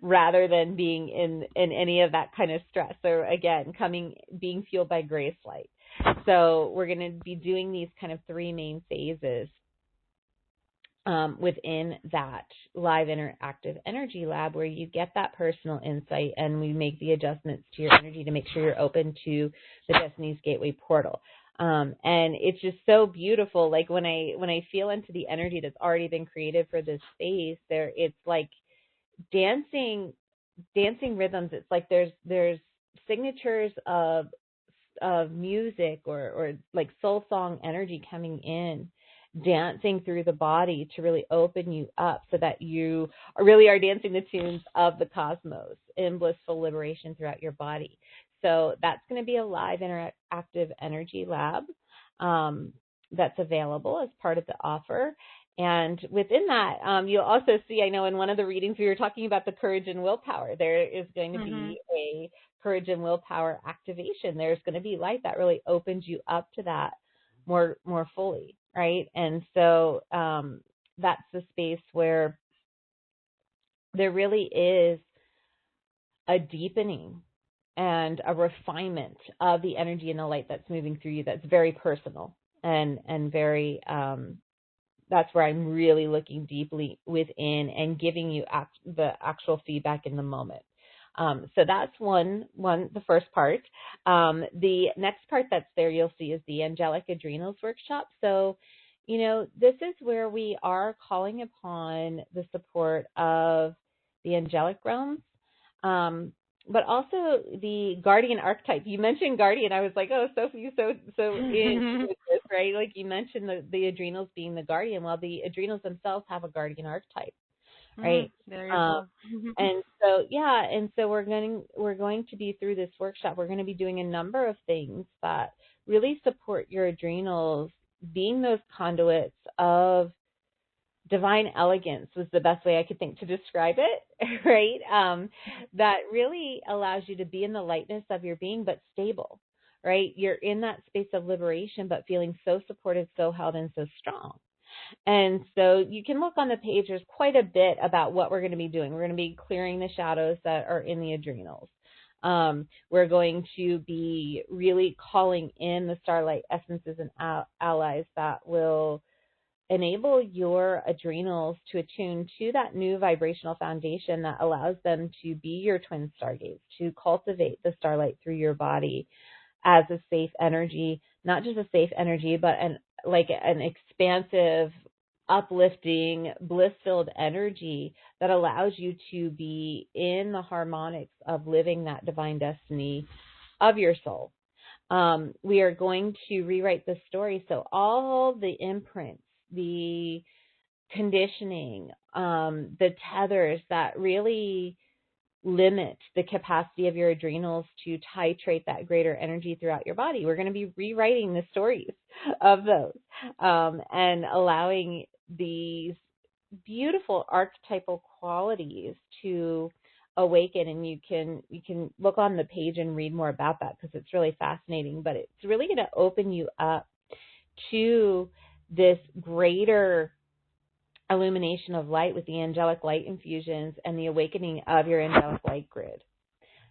rather than being in any of that kind of stress. So again, being fueled by grace light. So we're going to be doing these kind of three main phases within that live interactive energy lab, where you get that personal insight and we make the adjustments to your energy to make sure you're open to the Destiny's Gateway portal. And it's just so beautiful. Like when I feel into the energy that's already been created for this space, it's like dancing rhythms. It's like there's signatures of music or like soul song energy coming in, dancing through the body to really open you up, so that you really are dancing the tunes of the cosmos in blissful liberation throughout your body. So that's going to be a live interactive energy lab that's available as part of the offer. And within that, you'll also see, I know in one of the readings we were talking about the courage and willpower. There is going to be a courage and willpower activation. There's going to be light that really opens you up to that more fully, right? And so that's the space where there really is a deepening and a refinement of the energy and the light that's moving through you that's very personal and very that's where I'm really looking deeply within and giving you the actual feedback in the moment. So that's the first part. The next part that's there you'll see is the Angelic Adrenals workshop. So, this is where we are calling upon the support of the angelic realms, but also the guardian archetype. You mentioned guardian. I was like, oh, Sophie, so in with this, right? Like you mentioned the adrenals being the guardian. Well, the adrenals themselves have a guardian archetype, right? Very cool. And so we're going to be through this workshop. We're going to be doing a number of things that really support your adrenals being those conduits of divine elegance was the best way I could think to describe it, right? That really allows you to be in the lightness of your being, but stable, right? You're in that space of liberation, but feeling so supported, so held, and so strong. And so you can look on the page. There's quite a bit about what we're going to be doing. We're going to be clearing the shadows that are in the adrenals. We're going to be really calling in the starlight essences and allies that will enable your adrenals to attune to that new vibrational foundation that allows them to be your twin stargates, to cultivate the starlight through your body as a safe energy, not just a safe energy, but an expansive, uplifting, bliss-filled energy that allows you to be in the harmonics of living that divine destiny of your soul. We are going to rewrite the story. So all the imprints, the conditioning, the tethers that really limit the capacity of your adrenals to titrate that greater energy throughout your body. We're going to be rewriting the stories of those and allowing these beautiful archetypal qualities to awaken. And you can look on the page and read more about that because it's really fascinating. But it's really going to open you up to this greater illumination of light with the angelic light infusions and the awakening of your angelic light grid.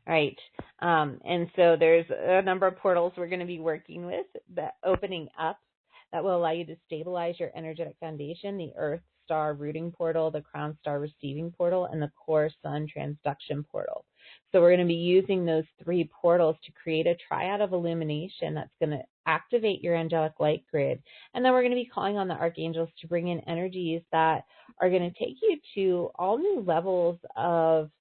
Right. And so there's a number of portals we're going to be working with that opening up that will allow you to stabilize your energetic foundation, the Earth Star rooting portal, the Crown Star receiving portal, and the Core Sun transduction portal. So we're going to be using those three portals to create a triad of illumination that's going to activate your angelic light grid. And then we're going to be calling on the archangels to bring in energies that are going to take you to all new levels of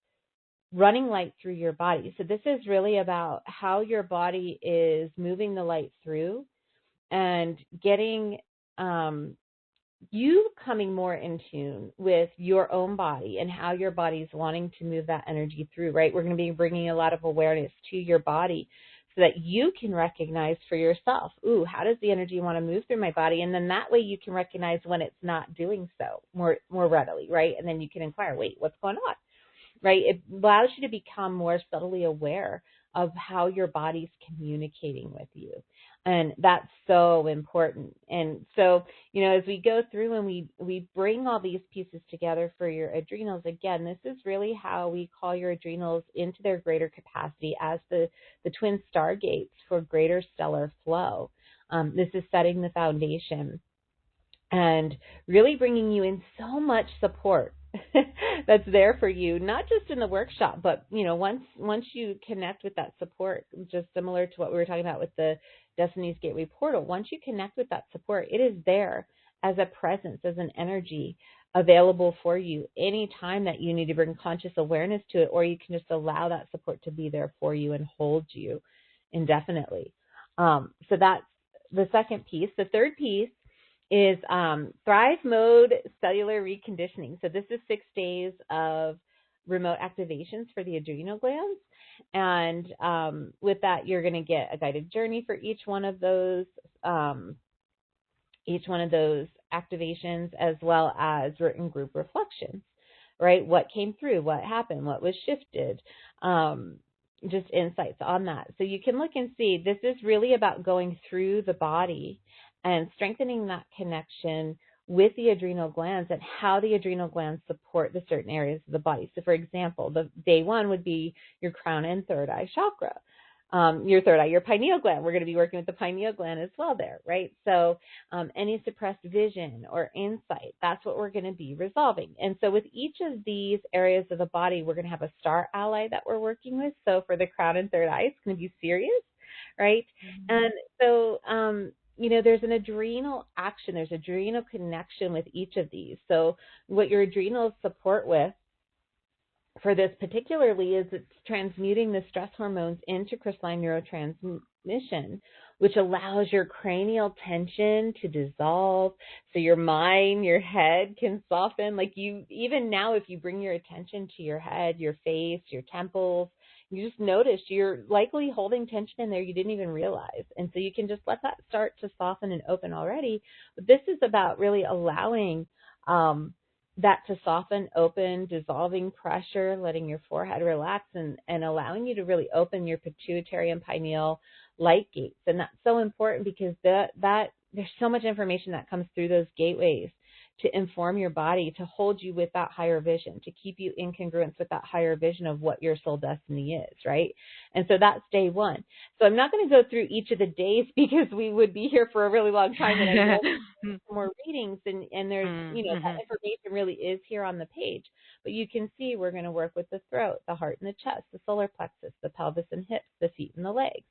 running light through your body. So this is really about how your body is moving the light through and getting you coming more in tune with your own body and how your body's wanting to move that energy through, right? We're going to be bringing a lot of awareness to your body so that you can recognize for yourself, ooh, how does the energy want to move through my body? And then that way you can recognize when it's not doing so more readily, right? And then you can inquire, wait, what's going on, right? It allows you to become more subtly aware of how your body's communicating with you. And that's so important. And so, as we go through and we bring all these pieces together for your adrenals, again, this is really how we call your adrenals into their greater capacity as the twin stargates for greater stellar flow. This is setting the foundation and really bringing you in so much support that's there for you, not just in the workshop, but once you connect with that support, just similar to what we were talking about with the Destiny's Gateway portal, once you connect with that support, it is there as a presence, as an energy available for you anytime that you need to bring conscious awareness to it, or you can just allow that support to be there for you and hold you indefinitely. So that's the second piece. The third piece is Thrive Mode Cellular Reconditioning. So this is 6 days of remote activations for the adrenal glands. And with that, you're going to get a guided journey for each one of those. each one of those activations, as well as written group reflections, right? What came through, what happened, what was shifted, just insights on that. So you can look and see, this is really about going through the body and strengthening that connection with the adrenal glands and how the adrenal glands support the certain areas of the body. So for example, the day one would be your crown and third eye chakra. Your third eye, your pineal gland. We're going to be working with the pineal gland as well there, right? So any suppressed vision or insight, that's what we're going to be resolving. And so with each of these areas of the body, we're going to have a star ally that we're working with. So for the crown and third eye, it's going to be Sirius, right? And so, there's an adrenal action, there's adrenal connection with each of these. So what your adrenals support with for this particularly is it's transmuting the stress hormones into crystalline neurotransmission, which allows your cranial tension to dissolve so your mind, your head can soften. Like even now, if you bring your attention to your head, your face, your temples, you just notice you're likely holding tension in there you didn't even realize. And so you can just let that start to soften and open already. But this is about really allowing that to soften, open, dissolving pressure, letting your forehead relax, and allowing you to really open your pituitary and pineal light gates. And that's so important because that there's so much information that comes through those gateways to inform your body, to hold you with that higher vision, to keep you in congruence with that higher vision of what your soul destiny is, right? And so that's day one. So I'm not going to go through each of the days because we would be here for a really long time, and I will more readings, and there's, that information really is here on the page. But you can see we're going to work with the throat, the heart and the chest, the solar plexus, the pelvis and hips, the feet and the legs.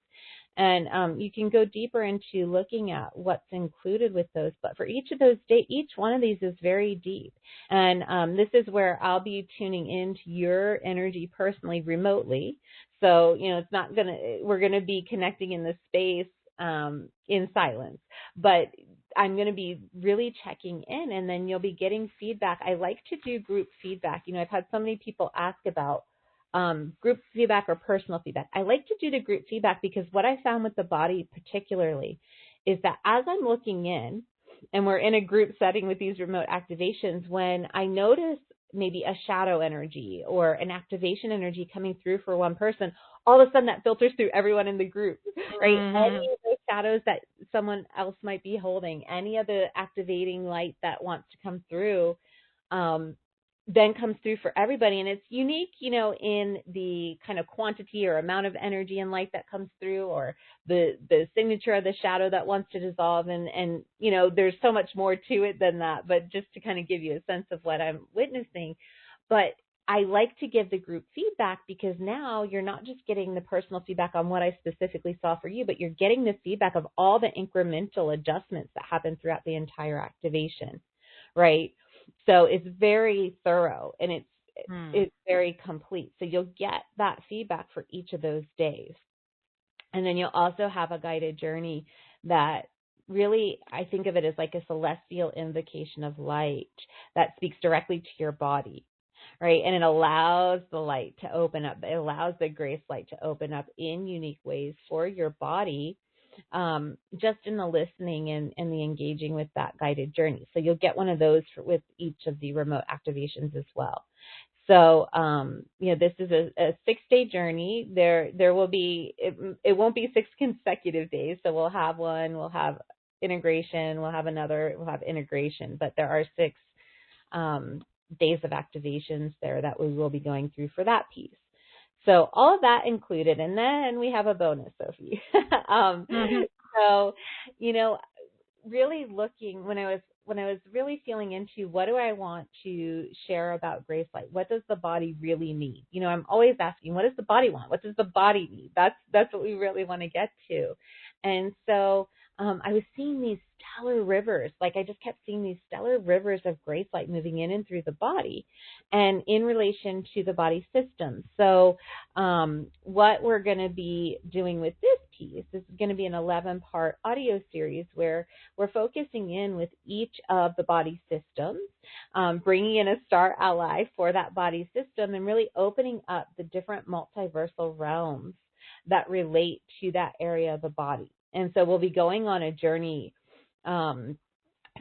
And you can go deeper into looking at what's included with those. But for each of those days, each one of these is very deep. And this is where I'll be tuning into your energy personally, remotely. So, it's not going to, we're going to be connecting in this space in silence. But I'm going to be really checking in, and then you'll be getting feedback. I like to do group feedback. I've had so many people ask about group feedback or personal feedback. I like to do the group feedback because what I found with the body particularly is that as I'm looking in, and we're in a group setting with these remote activations, when I notice maybe a shadow energy or an activation energy coming through for one person, all of a sudden that filters through everyone in the group, right? Any of those shadows that someone else might be holding, any of the activating light that wants to come through, then comes through for everybody. And it's unique, in the kind of quantity or amount of energy and light that comes through, or the signature of the shadow that wants to dissolve. And there's so much more to it than that, but just to kind of give you a sense of what I'm witnessing. But I like to give the group feedback because now you're not just getting the personal feedback on what I specifically saw for you, but you're getting the feedback of all the incremental adjustments that happen throughout the entire activation, right? So it's very thorough, and it's very complete. So you'll get that feedback for each of those days. And then you'll also have a guided journey that really, I think of it as like a celestial invocation of light that speaks directly to your body, right? And it allows the light to open up. It allows the grace light to open up in unique ways for your body, just in the listening and the engaging with that guided journey. So you'll get one of those with each of the remote activations as well. So, this is a 6-day journey. There will be, it won't be 6 consecutive days. So we'll have one, we'll have integration, we'll have another, we'll have integration, but there are 6 days of activations there that we will be going through for that piece. So all of that included, and then we have a bonus, Sophie. So, really looking, when I was really feeling into what do I want to share about Grace Light, what does the body really need? I'm always asking, what does the body want? What does the body need? That's what we really want to get to. And so I was seeing these stellar rivers, like I just kept seeing these stellar rivers of grace light moving in and through the body and in relation to the body system. So what we're going to be doing with this piece is going to be an 11-part audio series where we're focusing in with each of the body systems, bringing in a star ally for that body system and really opening up the different multiversal realms that relate to that area of the body. And so we'll be going on a journey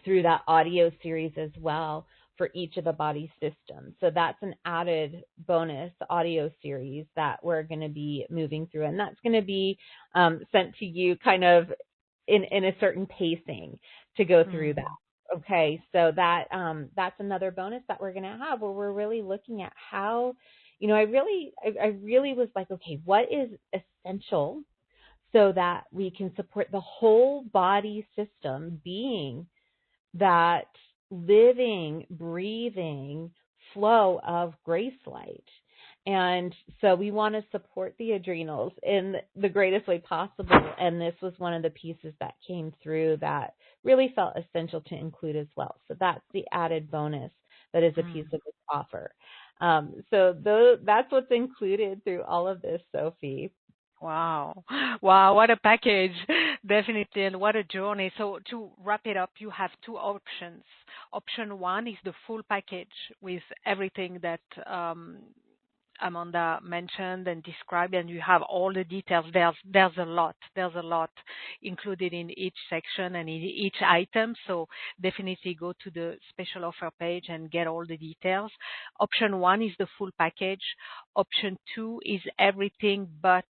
through that audio series as well for each of the body systems. So that's an added bonus audio series that we're going to be moving through. And that's going to be sent to you kind of in a certain pacing to go through that. Okay, so that's another bonus that we're going to have, where we're really looking at how, you know, I really was like, okay, what is essential so that we can support the whole body system being that living, breathing flow of grace light. And so we want to support the adrenals in the greatest way possible. And this was one of the pieces that came through that really felt essential to include as well. So that's the added bonus that is a piece of this offer. So that's what's included through all of this, Sophie. Wow, what a package, definitely, and what a journey. So to wrap it up, you have two options. Option one is the full package with everything that Amanda mentioned and described, and you have all the details. There's a lot included in each section and in each item. So definitely go to the special offer page and get all the details. Option one is the full package. Option two is everything but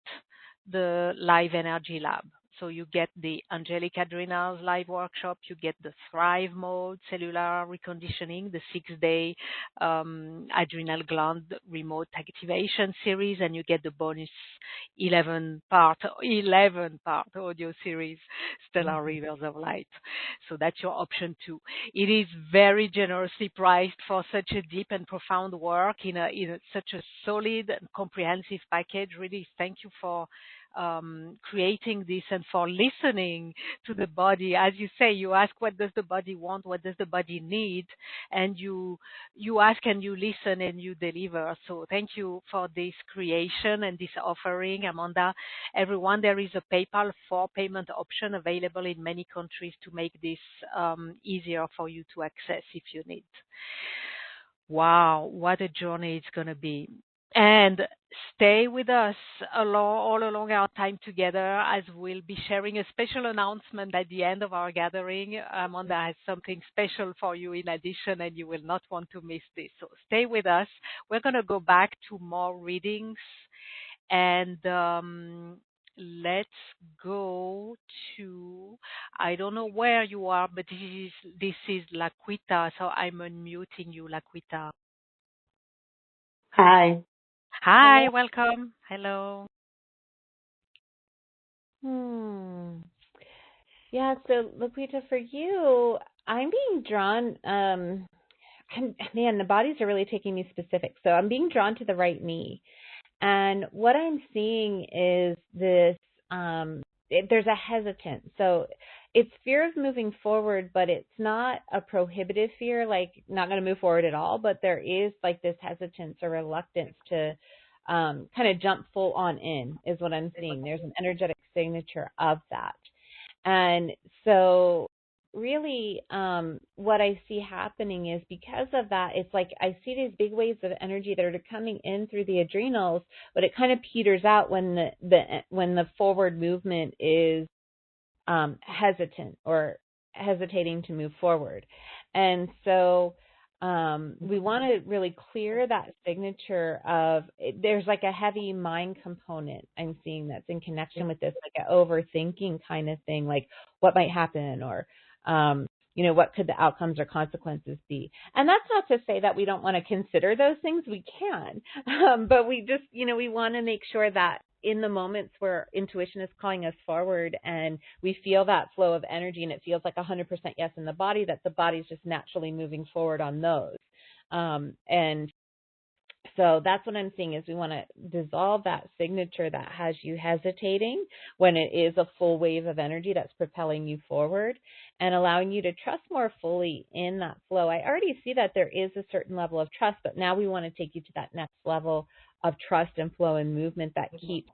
the live energy lab. So you get the Angelic Adrenals live workshop, you get the Thrive mode, cellular reconditioning, the 6-day adrenal gland remote activation series, and you get the bonus 11-part audio series, Stellar Rivers of Light. So that's your option two. It is very generously priced for such a deep and profound work in such a solid and comprehensive package. Really, thank you for creating this and for listening to the body. As you say, you ask, what does the body want? What does the body need? And you ask and you listen and you deliver. So thank you for this creation and this offering, Amanda. Everyone, there is a PayPal for payment option available in many countries to make this easier for you to access if you need. Wow, what a journey it's going to be. And stay with us all along our time together, as we'll be sharing a special announcement at the end of our gathering. Amanda has something special for you in addition, and you will not want to miss this. So stay with us. We're going to go back to more readings, and let's go to, I don't know where you are, but this is Laquita, so I'm unmuting you, Laquita. Hi. Hi, welcome. Hello. Yeah, so Lupita, for you, I'm being drawn, man, the bodies are really taking me specific. So I'm being drawn to the right knee. And what I'm seeing is this, there's a hesitance. So it's fear of moving forward, but it's not a prohibitive fear, like not going to move forward at all. But there is like this hesitance or reluctance to kind of jump full on in is what I'm seeing. There's an energetic signature of that. And so really what I see happening is because of that, it's like I see these big waves of energy that are coming in through the adrenals, but it kind of peters out when the forward movement is hesitant or hesitating to move forward. And so we want to really clear that signature of, there's like a heavy mind component I'm seeing that's in connection with this, like an overthinking kind of thing, like what might happen or, what could the outcomes or consequences be? And that's not to say that we don't want to consider those things. We can, but we just, we want to make sure that in the moments where intuition is calling us forward and we feel that flow of energy and it feels like 100% yes in the body, that the body's just naturally moving forward on those. And so that's what I'm seeing is we want to dissolve that signature that has you hesitating when it is a full wave of energy that's propelling you forward and allowing you to trust more fully in that flow. I already see that there is a certain level of trust, but now we want to take you to that next level of trust and flow and movement that keeps,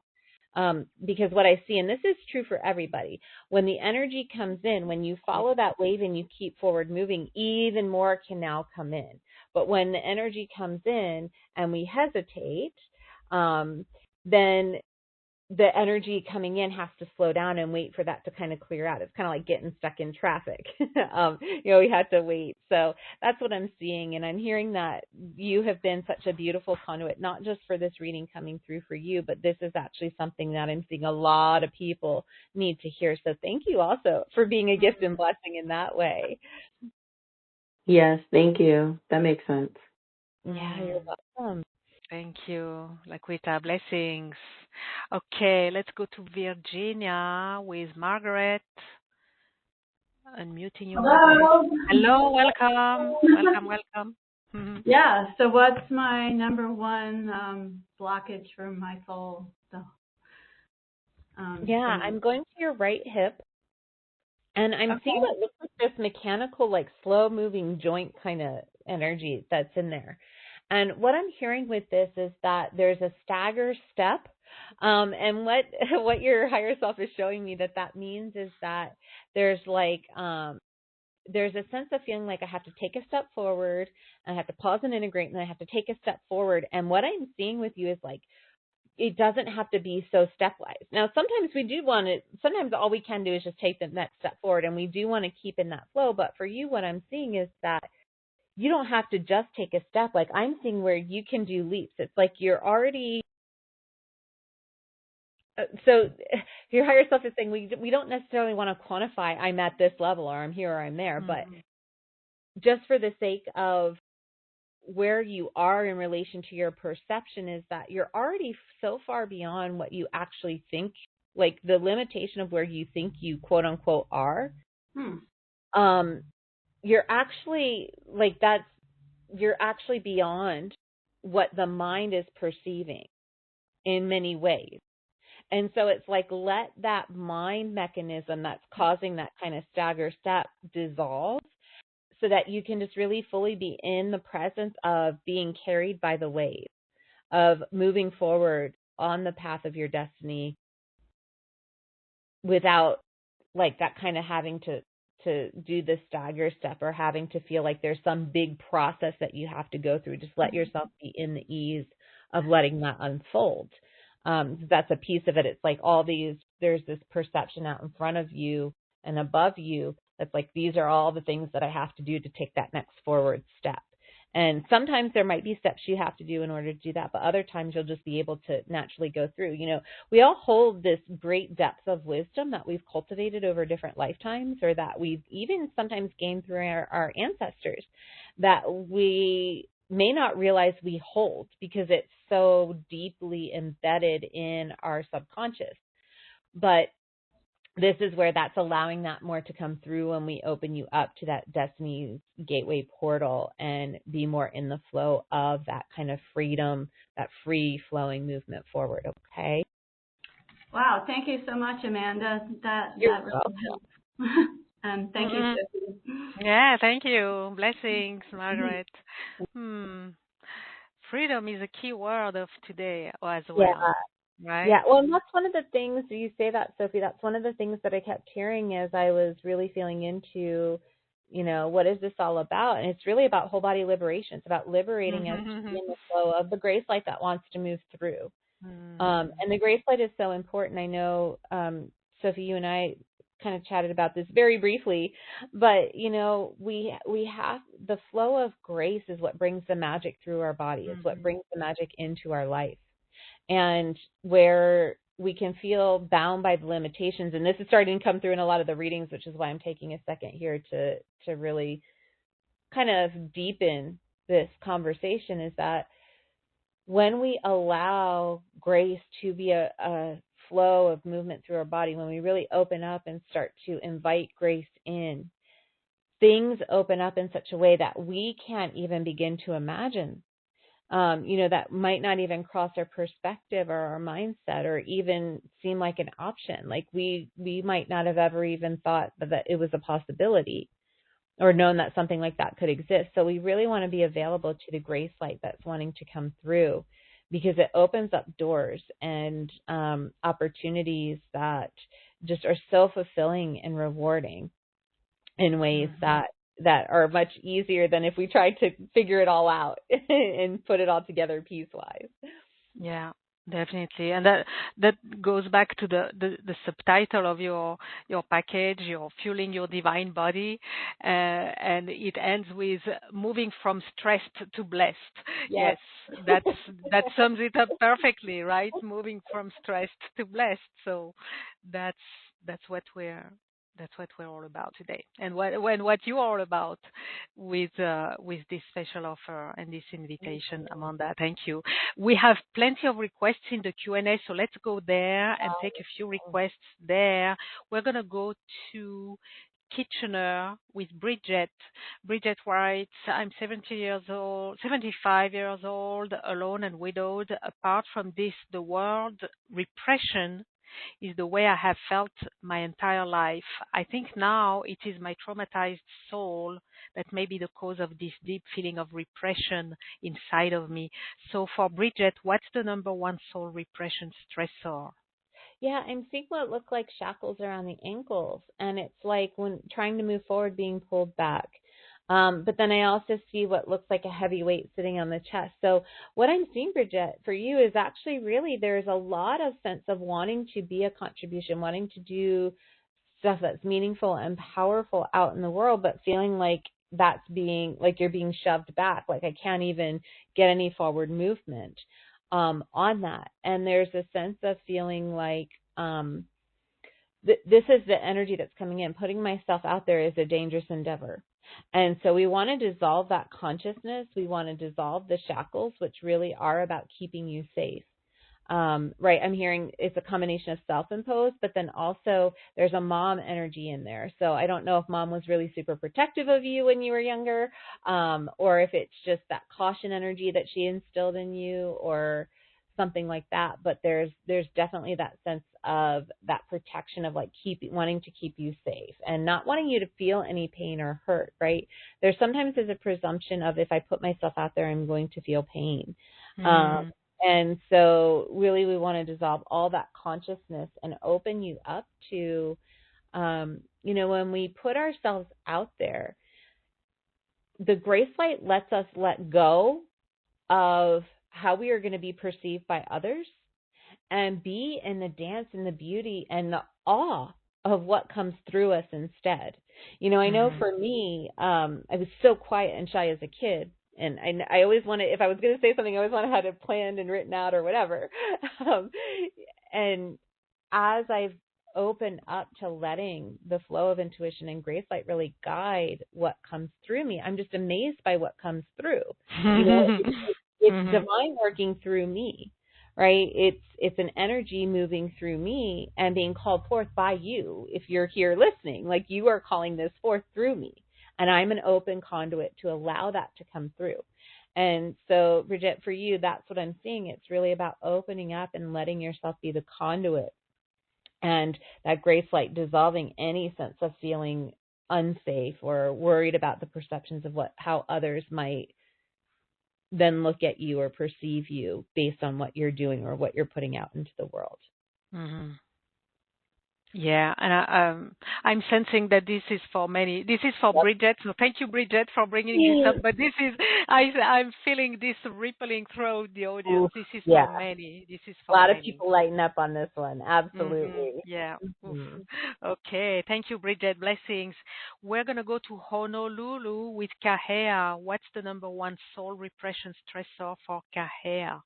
because what I see, and this is true for everybody, when the energy comes in, when you follow that wave and you keep forward moving, even more can now come in. But when the energy comes in and we hesitate, then the energy coming in has to slow down and wait for that to kind of clear out. It's kind of like getting stuck in traffic. We had to wait. So that's what I'm seeing. And I'm hearing that you have been such a beautiful conduit, not just for this reading coming through for you, but this is actually something that I'm seeing a lot of people need to hear. So thank you also for being a gift and blessing in that way. Yes, thank you. That makes sense. Yeah, you're welcome. Thank you, Laquita. Blessings. Okay, let's go to Virginia with Margaret. Unmuting you. Hello. Hello, welcome. Welcome. Mm-hmm. Yeah, so what's my number one blockage for my soul? So, I'm going to your right hip. And I'm seeing what looks like this mechanical, like slow-moving joint kind of energy that's in there. And what I'm hearing with this is that there's a stagger step. And what your higher self is showing me that means is that there's like there's a sense of feeling like I have to take a step forward, I have to pause and integrate, and then I have to take a step forward. And what I'm seeing with you is like, it doesn't have to be so stepwise. Now, sometimes we do want to, sometimes all we can do is just take the next step forward, and we do want to keep in that flow. But for you, what I'm seeing is that you don't have to just take a step. Like I'm seeing where you can do leaps. It's like you're already, so your higher self is saying we don't necessarily want to quantify I'm at this level or I'm here or I'm there, but just for the sake of where you are in relation to your perception is that you're already so far beyond what you actually think, like the limitation of where you think you quote unquote are. You're actually like you're actually beyond what the mind is perceiving in many ways. And so it's like, let that mind mechanism that's causing that kind of stagger step dissolve so that you can just really fully be in the presence of being carried by the wave, of moving forward on the path of your destiny without like that kind of having to do the stagger step or having to feel like there's some big process that you have to go through. Just let yourself be in the ease of letting that unfold. That's a piece of it. It's like there's this perception out in front of you and above you that's like, these are all the things that I have to do to take that next forward step. And sometimes there might be steps you have to do in order to do that, but other times you'll just be able to naturally go through. You know, we all hold this great depth of wisdom that we've cultivated over different lifetimes, or that we've even sometimes gained through our ancestors, that we may not realize we hold because it's so deeply embedded in our subconscious. But this is where that's allowing that more to come through when we open you up to that Destiny's Gateway portal and be more in the flow of that kind of freedom, that free flowing movement forward. Okay. Wow. Thank you so much, Amanda. That really helps. And thank you, Sophie. Yeah, thank you. Blessings, Margaret. Freedom is a key word of today as well. Yeah. Right? Yeah, well, and that's one of the things, you say that, Sophie, that's one of the things that I kept hearing as I was really feeling into, you know, what is this all about? And it's really about whole body liberation. It's about liberating us to be in the flow of the grace light that wants to move through. And the grace light is so important. I know, Sophie, you and I kind of chatted about this very briefly, but, you know, we have the flow of grace is what brings the magic through our body, is what brings the magic into our life. And where we can feel bound by the limitations, and this is starting to come through in a lot of the readings, which is why I'm taking a second here to really kind of deepen this conversation, is that when we allow grace to be a flow of movement through our body, when we really open up and start to invite grace in, things open up in such a way that we can't even begin to imagine. You know, that might not even cross our perspective or our mindset or even seem like an option. Like we might not have ever even thought that it was a possibility or known that something like that could exist. So we really want to be available to the grace light that's wanting to come through, because it opens up doors and opportunities that just are so fulfilling and rewarding in ways that are much easier than if we tried to figure it all out and put it all together piecewise. Yeah. Definitely, and that goes back to the subtitle of your package. You're fueling your divine body, and it ends with moving from stressed to blessed. Yes. Yes, that sums it up perfectly, right? Moving from stressed to blessed. So that's that's what we're that's what we're all about today, and what you're all about with this special offer and this invitation, Amanda. Thank you. We have plenty of requests in the Q&A, so let's go there and take a few requests there. We're going to go to Kitchener with Bridget. Bridget writes, I'm 75 years old, alone and widowed. Apart from this, the word repression is the way I have felt my entire life. I think now it is my traumatized soul that may be the cause of this deep feeling of repression inside of me. So for Bridget, what's the number one soul repression stressor? Yeah, I'm seeing what look like shackles around the ankles, and it's like when trying to move forward, being pulled back. But then I also see what looks like a heavy weight sitting on the chest. So what I'm seeing, Bridget, for you is actually really there's a lot of sense of wanting to be a contribution, wanting to do stuff that's meaningful and powerful out in the world, but feeling like that's being like you're being shoved back, like I can't even get any forward movement on that. And there's a sense of feeling like this is the energy that's coming in. Putting myself out there is a dangerous endeavor. And so we want to dissolve that consciousness. We want to dissolve the shackles, which really are about keeping you safe. Right. I'm hearing it's a combination of self-imposed, but then also there's a mom energy in there. So I don't know if mom was really super protective of you when you were younger, or if it's just that caution energy that she instilled in you or something like that. But there's definitely that sense of that protection of like wanting to keep you safe and not wanting you to feel any pain or hurt. Right. There's sometimes a presumption of if I put myself out there, I'm going to feel pain. And so really we want to dissolve all that consciousness and open you up to, when we put ourselves out there, the grace light lets us let go of how we are going to be perceived by others and be in the dance and the beauty and the awe of what comes through us instead. I know for me, I was so quiet and shy as a kid. And I always wanted, if I was going to say something, I always wanted to have it planned and written out or whatever. And as I've opened up to letting the flow of intuition and grace light really guide what comes through me, I'm just amazed by what comes through. It's divine working through me, right? It's an energy moving through me and being called forth by you. If you're here listening, like you are calling this forth through me. And I'm an open conduit to allow that to come through. And so, Bridget, for you, that's what I'm seeing. It's really about opening up and letting yourself be the conduit. And that grace light dissolving any sense of feeling unsafe or worried about the perceptions of how others might then look at you or perceive you based on what you're doing or what you're putting out into the world. Mm-hmm. Yeah, and I'm sensing that this is for many. This is for Bridget, so thank you, Bridget, for bringing this up. But this is, I'm feeling this rippling through the audience. This is for many. This is for a lot many. of people lighting up on this one. Absolutely. Yeah. Okay. Thank you, Bridget. Blessings. We're gonna go to Honolulu with Kahea. What's the number one soul repression stressor for Kahea?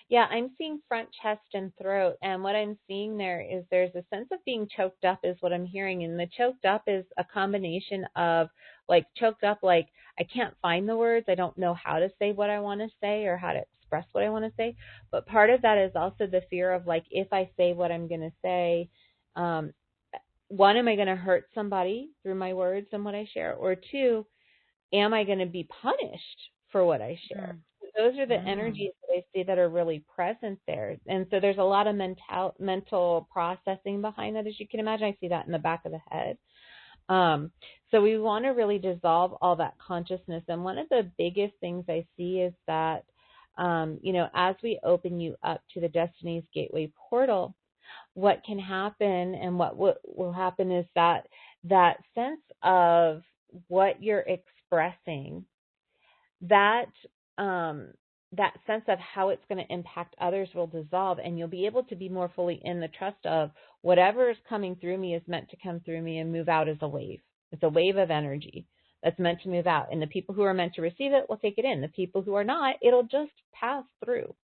Yeah, I'm seeing front, chest, and throat. And what I'm seeing there is there's a sense of being choked up is what I'm hearing. And the choked up is a combination of like choked up, like I can't find the words. I don't know how to say what I want to say or how to express what I want to say. But part of that is also the fear of like, if I say what I'm going to say, one, am I going to hurt somebody through my words and what I share? Or two, am I going to be punished for what I share? Those are the energies that I see that are really present there. And so there's a lot of mental processing behind that, as you can imagine. I see that in the back of the head. So we want to really dissolve all that consciousness. And one of the biggest things I see is that, as we open you up to the Destiny's Gateway portal, what can happen and what will happen is that sense of what you're expressing, that that sense of how it's going to impact others will dissolve, and you'll be able to be more fully in the trust of whatever is coming through me is meant to come through me and move out as a wave. It's a wave of energy that's meant to move out. And the people who are meant to receive it will take it in. The people who are not, it'll just pass through.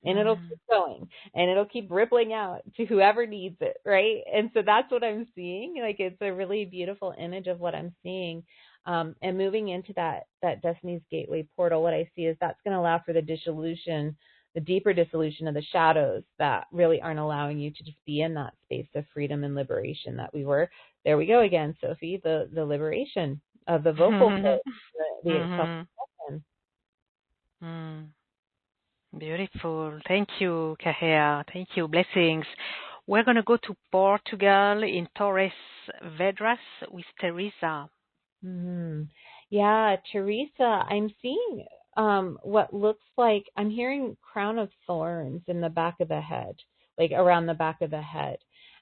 And it'll keep going, and it'll keep rippling out to whoever needs it, right? And so that's what I'm seeing. Like, it's a really beautiful image of what I'm seeing. And moving into that Destiny's Gateway portal, what I see is that's going to allow for the dissolution, the deeper dissolution of the shadows that really aren't allowing you to just be in that space of freedom and liberation that we were. There we go again, Sophie, the liberation of the vocal cord, the self-expression. Beautiful. Thank you, Kahea. Thank you. Blessings. We're going to go to Portugal in Torres Vedras with Teresa. Yeah, Teresa, I'm seeing what looks like, I'm hearing crown of thorns in the back of the head, like around the back of the head.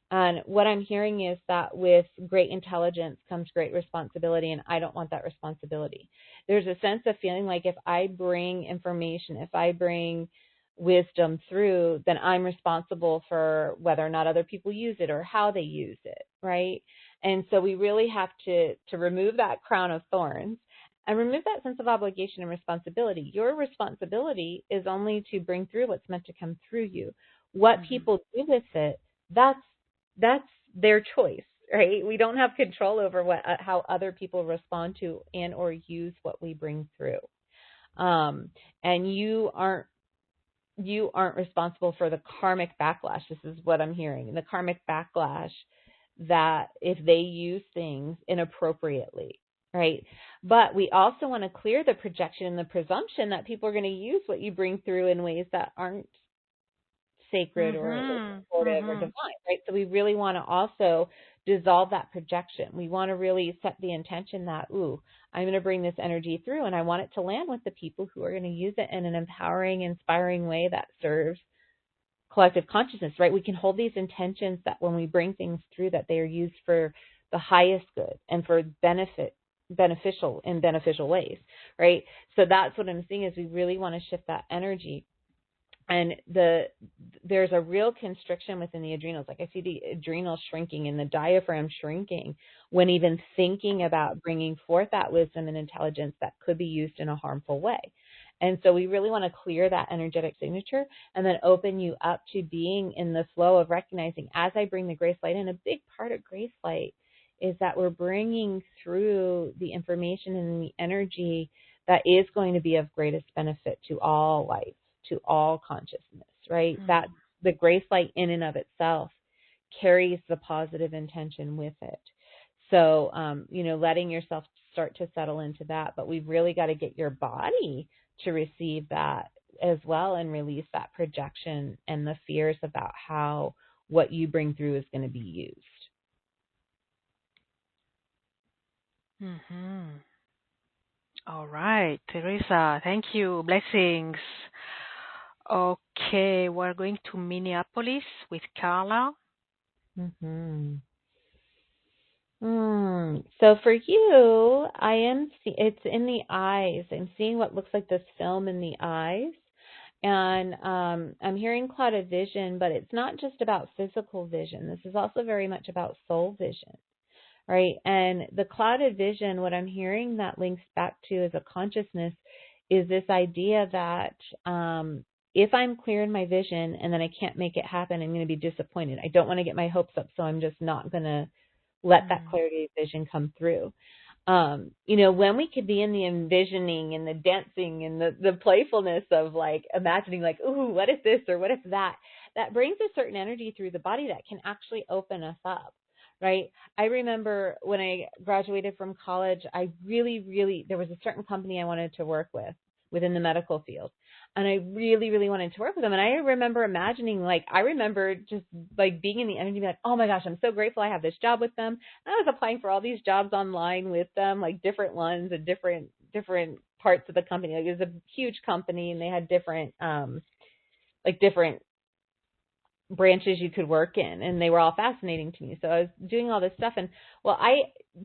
And what I'm hearing is that with great intelligence comes great responsibility, and I don't want that responsibility. There's a sense of feeling like if I bring information, if I bring wisdom through, then I'm responsible for whether or not other people use it or how they use it, right? And so we really have to remove that crown of thorns and remove that sense of obligation and responsibility. Your responsibility is only to bring through what's meant to come through you. What people do with it, that's their choice, right? We don't have control over how other people respond to and or use what we bring through. And you aren't responsible for the karmic backlash. This is what I'm hearing. The karmic backlash that if they use things inappropriately, right? But we also want to clear the projection and the presumption that people are going to use what you bring through in ways that aren't sacred or supportive or divine, right? So we really want to also dissolve that projection. We want to really set the intention that, I'm going to bring this energy through, and I want it to land with the people who are going to use it in an empowering, inspiring way that serves collective consciousness, right? We can hold these intentions that when we bring things through, that they are used for the highest good and for beneficial ways, right? So that's what I'm seeing is we really want to shift that energy. And there's a real constriction within the adrenals. Like I see the adrenals shrinking and the diaphragm shrinking when even thinking about bringing forth that wisdom and intelligence that could be used in a harmful way. And so we really want to clear that energetic signature and then open you up to being in the flow of recognizing as I bring the grace light in. A big part of grace light is that we're bringing through the information and the energy that is going to be of greatest benefit to all life, to all consciousness, right? That the grace light in and of itself carries the positive intention with it. So, letting yourself start to settle into that, but we've really got to get your body to receive that as well and release that projection and the fears about how what you bring through is going to be used. All right, Teresa, thank you. Blessings. Okay, we're going to Minneapolis with Carla. So for you, it's in the eyes. I'm seeing what looks like this film in the eyes. And I'm hearing clouded vision, but it's not just about physical vision. This is also very much about soul vision, right? And the clouded vision, what I'm hearing that links back to as a consciousness is this idea that if I'm clear in my vision and then I can't make it happen, I'm going to be disappointed. I don't want to get my hopes up, so I'm just not going to let that clarity of vision come through. When we could be in the envisioning and the dancing and the playfulness of like imagining like, ooh, what if this or what if that brings a certain energy through the body that can actually open us up, right? I remember when I graduated from college, I really, there was a certain company I wanted to work with within the medical field. And I really, really wanted to work with them. And I remember imagining, just like being in the energy, like, oh my gosh, I'm so grateful I have this job with them. And I was applying for all these jobs online with them, like different ones and different parts of the company. Like it was a huge company and they had different branches you could work in, and they were all fascinating to me. So I was doing all this stuff. And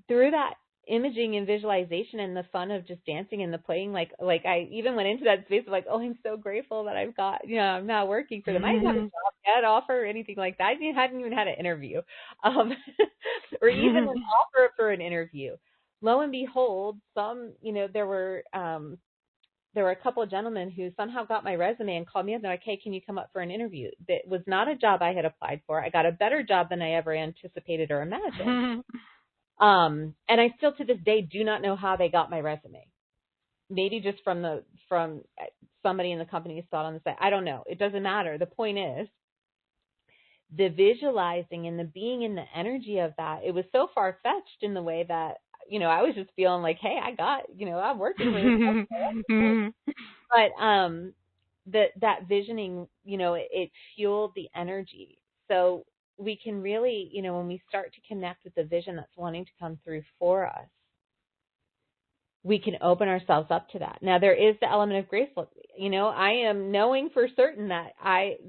through that imaging and visualization and the fun of just dancing and the playing, like I even went into that space of like, oh, I'm so grateful that I've got, I'm not working for them. I didn't have a job yet, offer or anything like that. I hadn't even had an interview, or even an offer for an interview. Lo and behold, there were a couple of gentlemen who somehow got my resume and called me up. They're like, hey, can you come up for an interview? That was not a job I had applied for. I got a better job than I ever anticipated or imagined. And I still to this day do not know how they got my resume. Maybe just from somebody in the company saw it on the site. I don't know. It doesn't matter. The point is the visualizing and the being in the energy of that. It was so far-fetched in the way that, I was just feeling like, hey, I'm working for this. But that visioning, it fueled the energy. So we can really, when we start to connect with the vision that's wanting to come through for us, we can open ourselves up to that. Now, there is the element of grace. I am knowing for certain that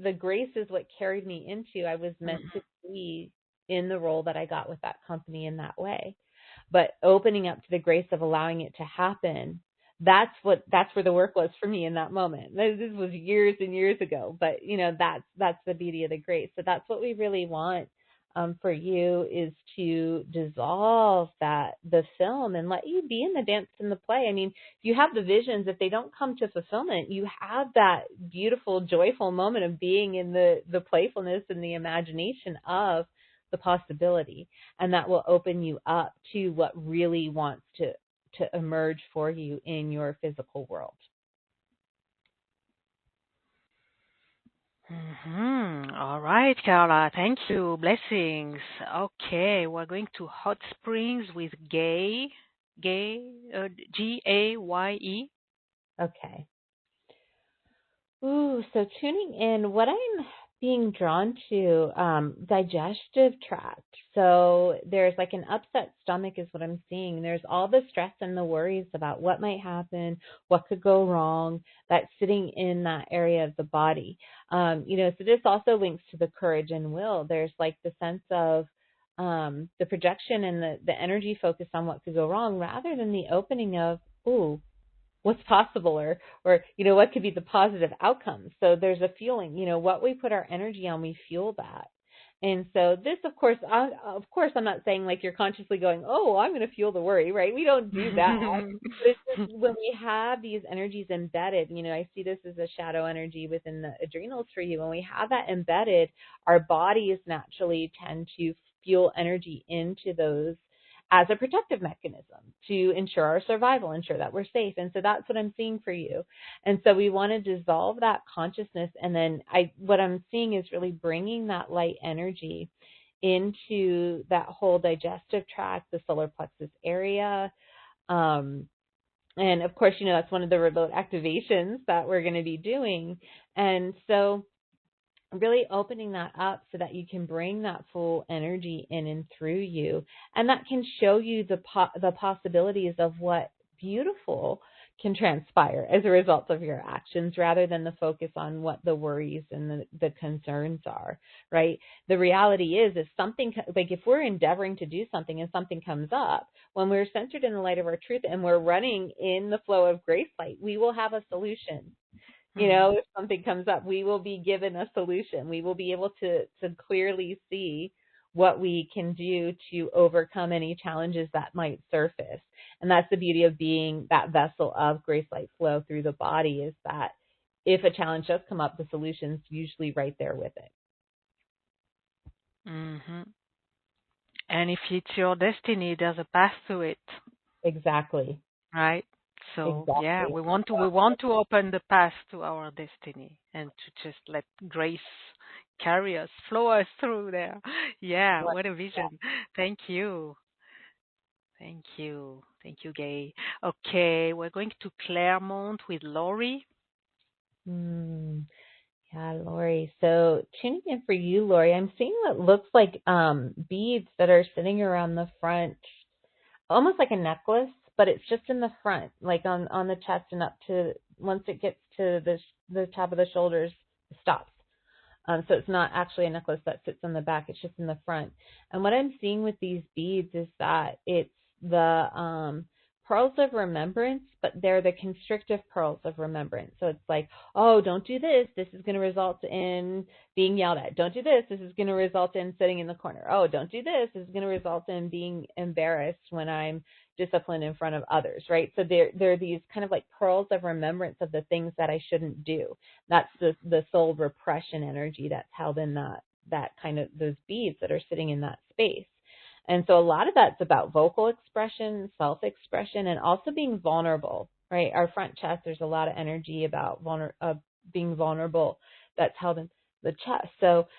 the grace is what carried me into. I was meant to be in the role that I got with that company in that way. But opening up to the grace of allowing it to happen, that's where the work was for me in that moment. This was years and years ago, but that's the beauty of the grace. So that's what we really want for you, is to dissolve the film and let you be in the dance and the play. I mean, if you have the visions, if they don't come to fulfillment, you have that beautiful, joyful moment of being in the playfulness and the imagination of the possibility, and that will open you up to what really wants to emerge for you in your physical world. All right, Carla. Thank you. Blessings. Okay, we're going to Hot Springs with Gaye. Gaye. Okay. Ooh, so tuning in, what I'm being drawn to, digestive tract. So there's like an upset stomach is what I'm seeing. There's all the stress and the worries about what might happen, what could go wrong, that's sitting in that area of the body. So this also links to the courage and will. There's like the sense of the projection and the energy focus on what could go wrong, rather than the opening of, ooh, what's possible, or what could be the positive outcomes. So there's a fueling, what we put our energy on, we fuel that. And so this, of course, I'm not saying like you're consciously going, oh, I'm going to fuel the worry, right? We don't do that. But it's just when we have these energies embedded, I see this as a shadow energy within the adrenals for you. When we have that embedded, our bodies naturally tend to fuel energy into those as a protective mechanism to ensure our survival, ensure that we're safe. And so that's what I'm seeing for you. And so we want to dissolve that consciousness. And then what I'm seeing is really bringing that light energy into that whole digestive tract, the solar plexus area. And of course, that's one of the remote activations that we're going to be doing. And so really opening that up so that you can bring that full energy in and through you. And that can show you the possibilities of what beautiful can transpire as a result of your actions, rather than the focus on what the worries and the concerns are, right? The reality is, if something, like if we're endeavoring to do something and something comes up, when we're centered in the light of our truth and we're running in the flow of grace light, we will have a solution. If something comes up, we will be given a solution. We will be able to clearly see what we can do to overcome any challenges that might surface. And that's the beauty of being that vessel of grace light flow through the body, is that if a challenge does come up, the solution's usually right there with it. And if it's your destiny, there's a path to it. Exactly. Right? So exactly. Yeah, we want to open the path to our destiny and to just let grace carry us, flow us through there. Yeah, what a vision. Thank you. Thank you, Gaye. Okay, we're going to Claremont with Lori. Yeah, Lori. So tuning in for you, Lori, I'm seeing what looks like beads that are sitting around the front, almost like a necklace, but it's just in the front, like on the chest and up to, once it gets to the top of the shoulders, it stops. So it's not actually a necklace that sits on the back, it's just in the front. And what I'm seeing with these beads is that the pearls of remembrance, but they're the constrictive pearls of remembrance. So it's like, oh, don't do this. This is going to result in being yelled at. Don't do this. This is going to result in sitting in the corner. Oh, don't do this. This is going to result in being embarrassed when I'm disciplined in front of others, right? So they're these kind of like pearls of remembrance of the things that I shouldn't do. That's the soul repression energy that's held in that kind of those beads that are sitting in that space. And so a lot of that's about vocal expression, self-expression, and also being vulnerable, right? Our front chest, there's a lot of energy about being vulnerable that's held in the chest. So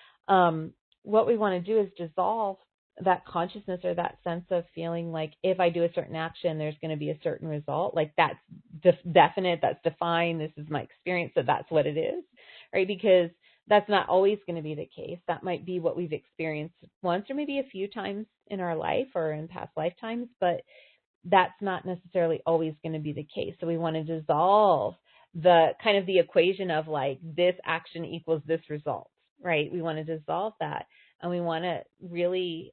what we want to do is dissolve that consciousness or that sense of feeling like if I do a certain action, there's going to be a certain result. Like that's definite, that's defined, this is my experience, so that's what it is, right? Because that's not always going to be the case. That might be what we've experienced once or maybe a few times in our life or in past lifetimes, but that's not necessarily always going to be the case. So we want to dissolve the kind of the equation of like this action equals this result, right? We want to dissolve that, and we want to really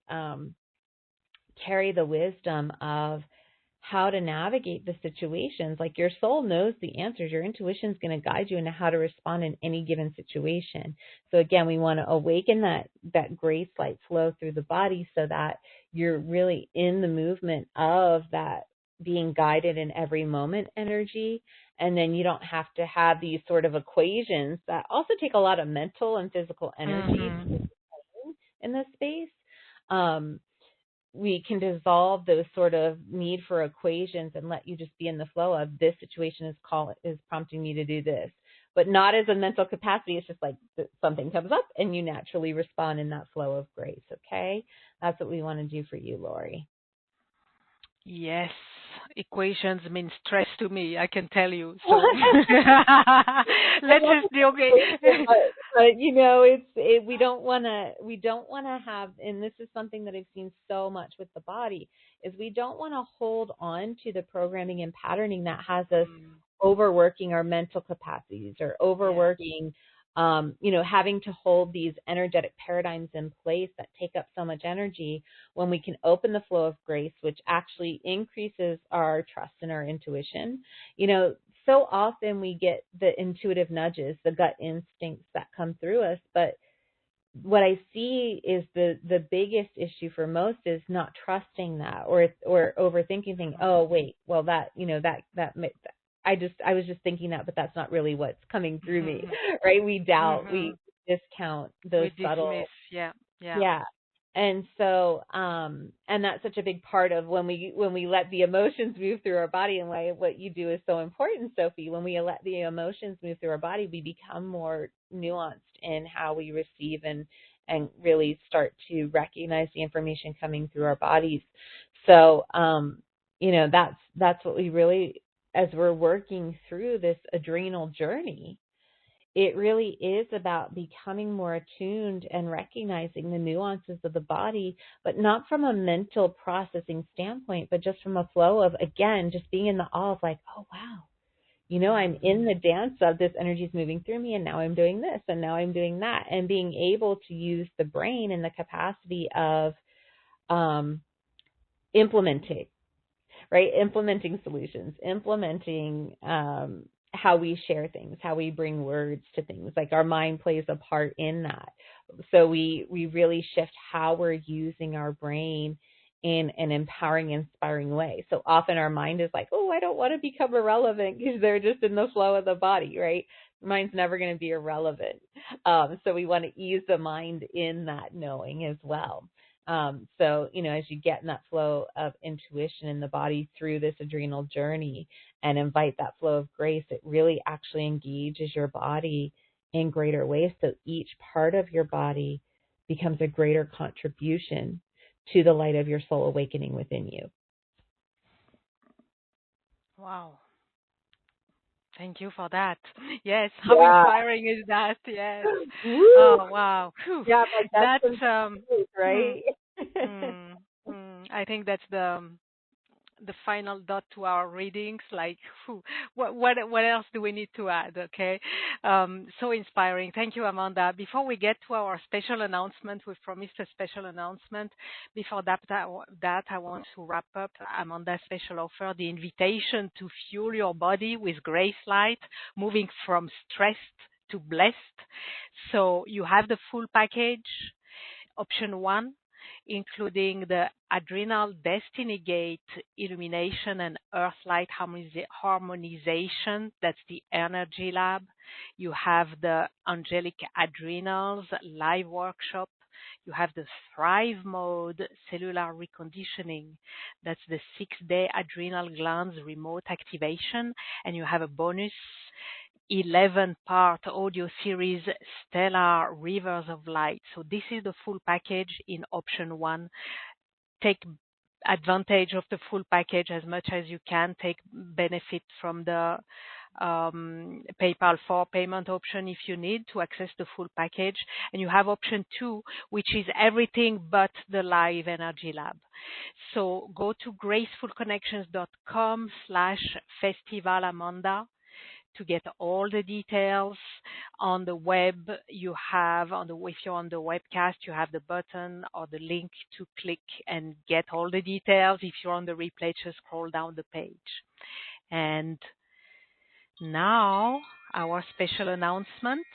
carry the wisdom of how to navigate the situations. Like your soul knows the answers. Your intuition is going to guide you into how to respond in any given situation. So again, we want to awaken that grace light flow through the body so that you're really in the movement of that being guided in every moment energy. And then you don't have to have these sort of equations that also take a lot of mental and physical energy in this space. We can dissolve those sort of need for equations and let you just be in the flow of this situation is prompting me to do this, but not as a mental capacity. It's just like something comes up and you naturally respond in that flow of grace. Okay. That's what we want to do for you, Lori. Yes, equations mean stress to me, I can tell you. So let's just be okay. But you know, we don't want to have, and this is something that I've seen so much with the body, is we don't want to hold on to the programming and patterning that has us overworking our mental capacities or overworking having to hold these energetic paradigms in place that take up so much energy, when we can open the flow of grace, which actually increases our trust in our intuition. So often we get the intuitive nudges, the gut instincts that come through us, but what I see is the biggest issue for most is not trusting that or overthinking, thinking, oh wait, well I was just thinking that, but that's not really what's coming through me, right? We doubt, we discount those subtle. Yeah. And so, and that's such a big part of when we let the emotions move through our body, and why what you do is so important, Sophie. When we let the emotions move through our body, we become more nuanced in how we receive and really start to recognize the information coming through our bodies. So, that's what we really, as we're working through this adrenal journey, it really is about becoming more attuned and recognizing the nuances of the body, but not from a mental processing standpoint, but just from a flow of, again, just being in the awe of like, oh, wow, I'm in the dance of this energy is moving through me, and now I'm doing this, and now I'm doing that, and being able to use the brain and the capacity of implementing, right? Implementing solutions, implementing how we share things, how we bring words to things. Like our mind plays a part in that. So we really shift how we're using our brain in an empowering, inspiring way. So often our mind is like, oh, I don't want to become irrelevant, because they're just in the flow of the body, right? The mind's never going to be irrelevant. So we want to ease the mind in that knowing as well. So, as you get in that flow of intuition in the body through this adrenal journey and invite that flow of grace, it really actually engages your body in greater ways. So each part of your body becomes a greater contribution to the light of your soul awakening within you. Wow. Thank you for that. Yes, how inspiring is that? Yes. Woo. Oh, wow. Whew. Yeah, that's right? right? I think that's the the final dot to our readings. Like, what else do we need to add? Okay, so inspiring. Thank you, Amanda. Before we get to our special announcement, we've promised a special announcement. Before that, I want to wrap up Amanda's special offer, the invitation to fuel your body with grace light, moving from stressed to blessed. So you have the full package. Option 1, including the Adrenal Destiny Gate Illumination and Earth Light Harmonization. That's the Energy Lab. You have the Angelic Adrenals live workshop. You have the Thrive Mode Cellular Reconditioning. That's the 6-day adrenal glands remote activation. And you have a bonus 11-part audio series, Stellar Rivers of Light. So this is the full package in option 1. Take advantage of the full package as much as you can. Take benefit from the PayPal for payment option if you need to access the full package. And you have option 2, which is everything but the live energy lab. So go to gracefulconnections.com/festivalamanda to get all the details. On the web, you have, if you're on the webcast, you have the button or the link to click and get all the details. If you're on the replay, just scroll down the page. And now, our special announcement.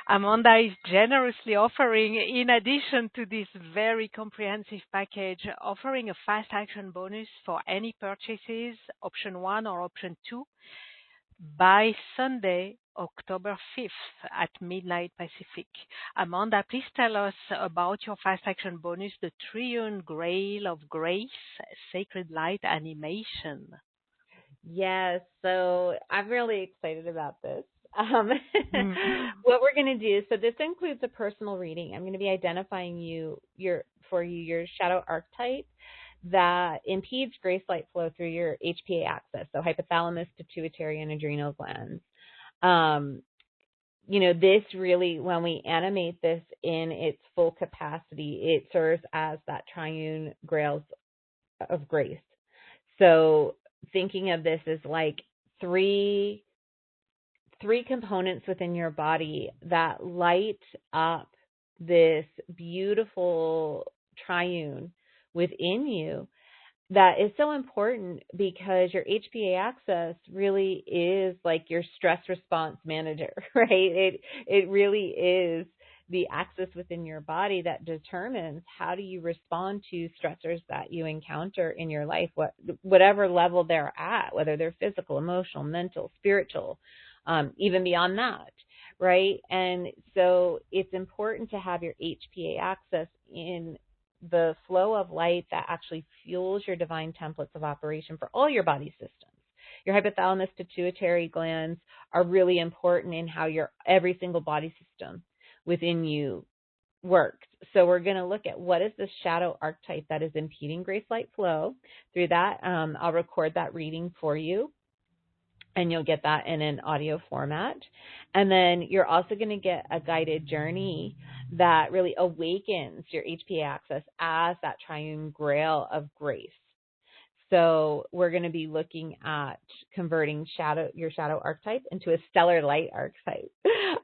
Amanda is generously offering, in addition to this very comprehensive package, offering a fast action bonus for any purchases, option 1 or option 2, by Sunday, October 5th at midnight Pacific. Amanda, please tell us about your fast action bonus, the Triune Grail of Grace, Sacred Light Animation. Yes, so I'm really excited about this. What we're going to do, so this includes a personal reading. I'm going to be identifying your shadow archetype that impedes grace light flow through your HPA axis, so hypothalamus, pituitary, and adrenal glands. This really, when we animate this in its full capacity, it serves as that triune grails of grace. So thinking of this as like three components within your body that light up this beautiful triune within you that is so important, because your HPA axis really is like your stress response manager, right? It really is the axis within your body that determines how do you respond to stressors that you encounter in your life, whatever level they're at, whether they're physical, emotional, mental, spiritual, even beyond that, right? And so it's important to have your HPA axis in the flow of light that actually fuels your divine templates of operation for all your body systems. Your hypothalamus pituitary glands are really important in how your every single body system within you works. So we're going to look at what is the shadow archetype that is impeding grace light flow. Through that, I'll record that reading for you, and you'll get that in an audio format. And then you're also going to get a guided journey that really awakens your HPA axis as that triune grail of grace. So we're going to be looking at converting your shadow archetype into a stellar light archetype.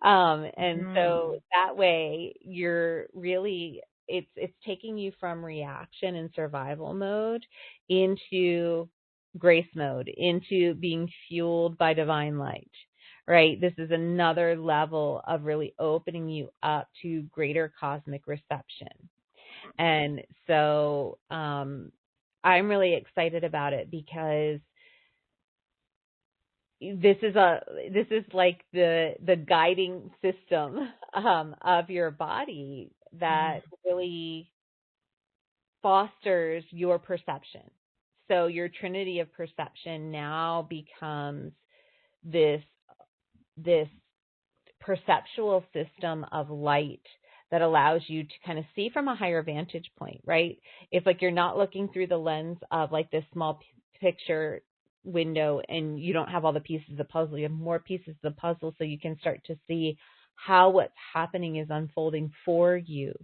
So that way you're really, it's taking you from reaction and survival mode into grace mode, into being fueled by divine light, right? This is another level of really opening you up to greater cosmic reception. And so, I'm really excited about it, because this is like the guiding system of your body that really fosters your perception. So your trinity of perception now becomes this perceptual system of light that allows you to kind of see from a higher vantage point, right? It's like you're not looking through the lens of like this small picture window and you don't have all the pieces of the puzzle. You have more pieces of the puzzle, so you can start to see how what's happening is unfolding for you,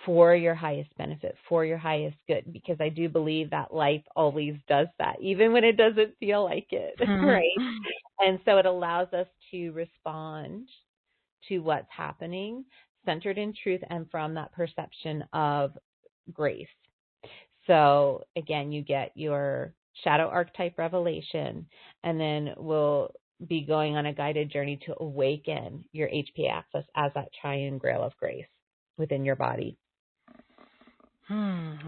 for your highest benefit, for your highest good, because I do believe that life always does that, even when it doesn't feel like it, right? And so it allows us to respond to what's happening, centered in truth and from that perception of grace. So again, you get your shadow archetype revelation, and then we'll be going on a guided journey to awaken your HPA axis as that triune grail of grace within your body.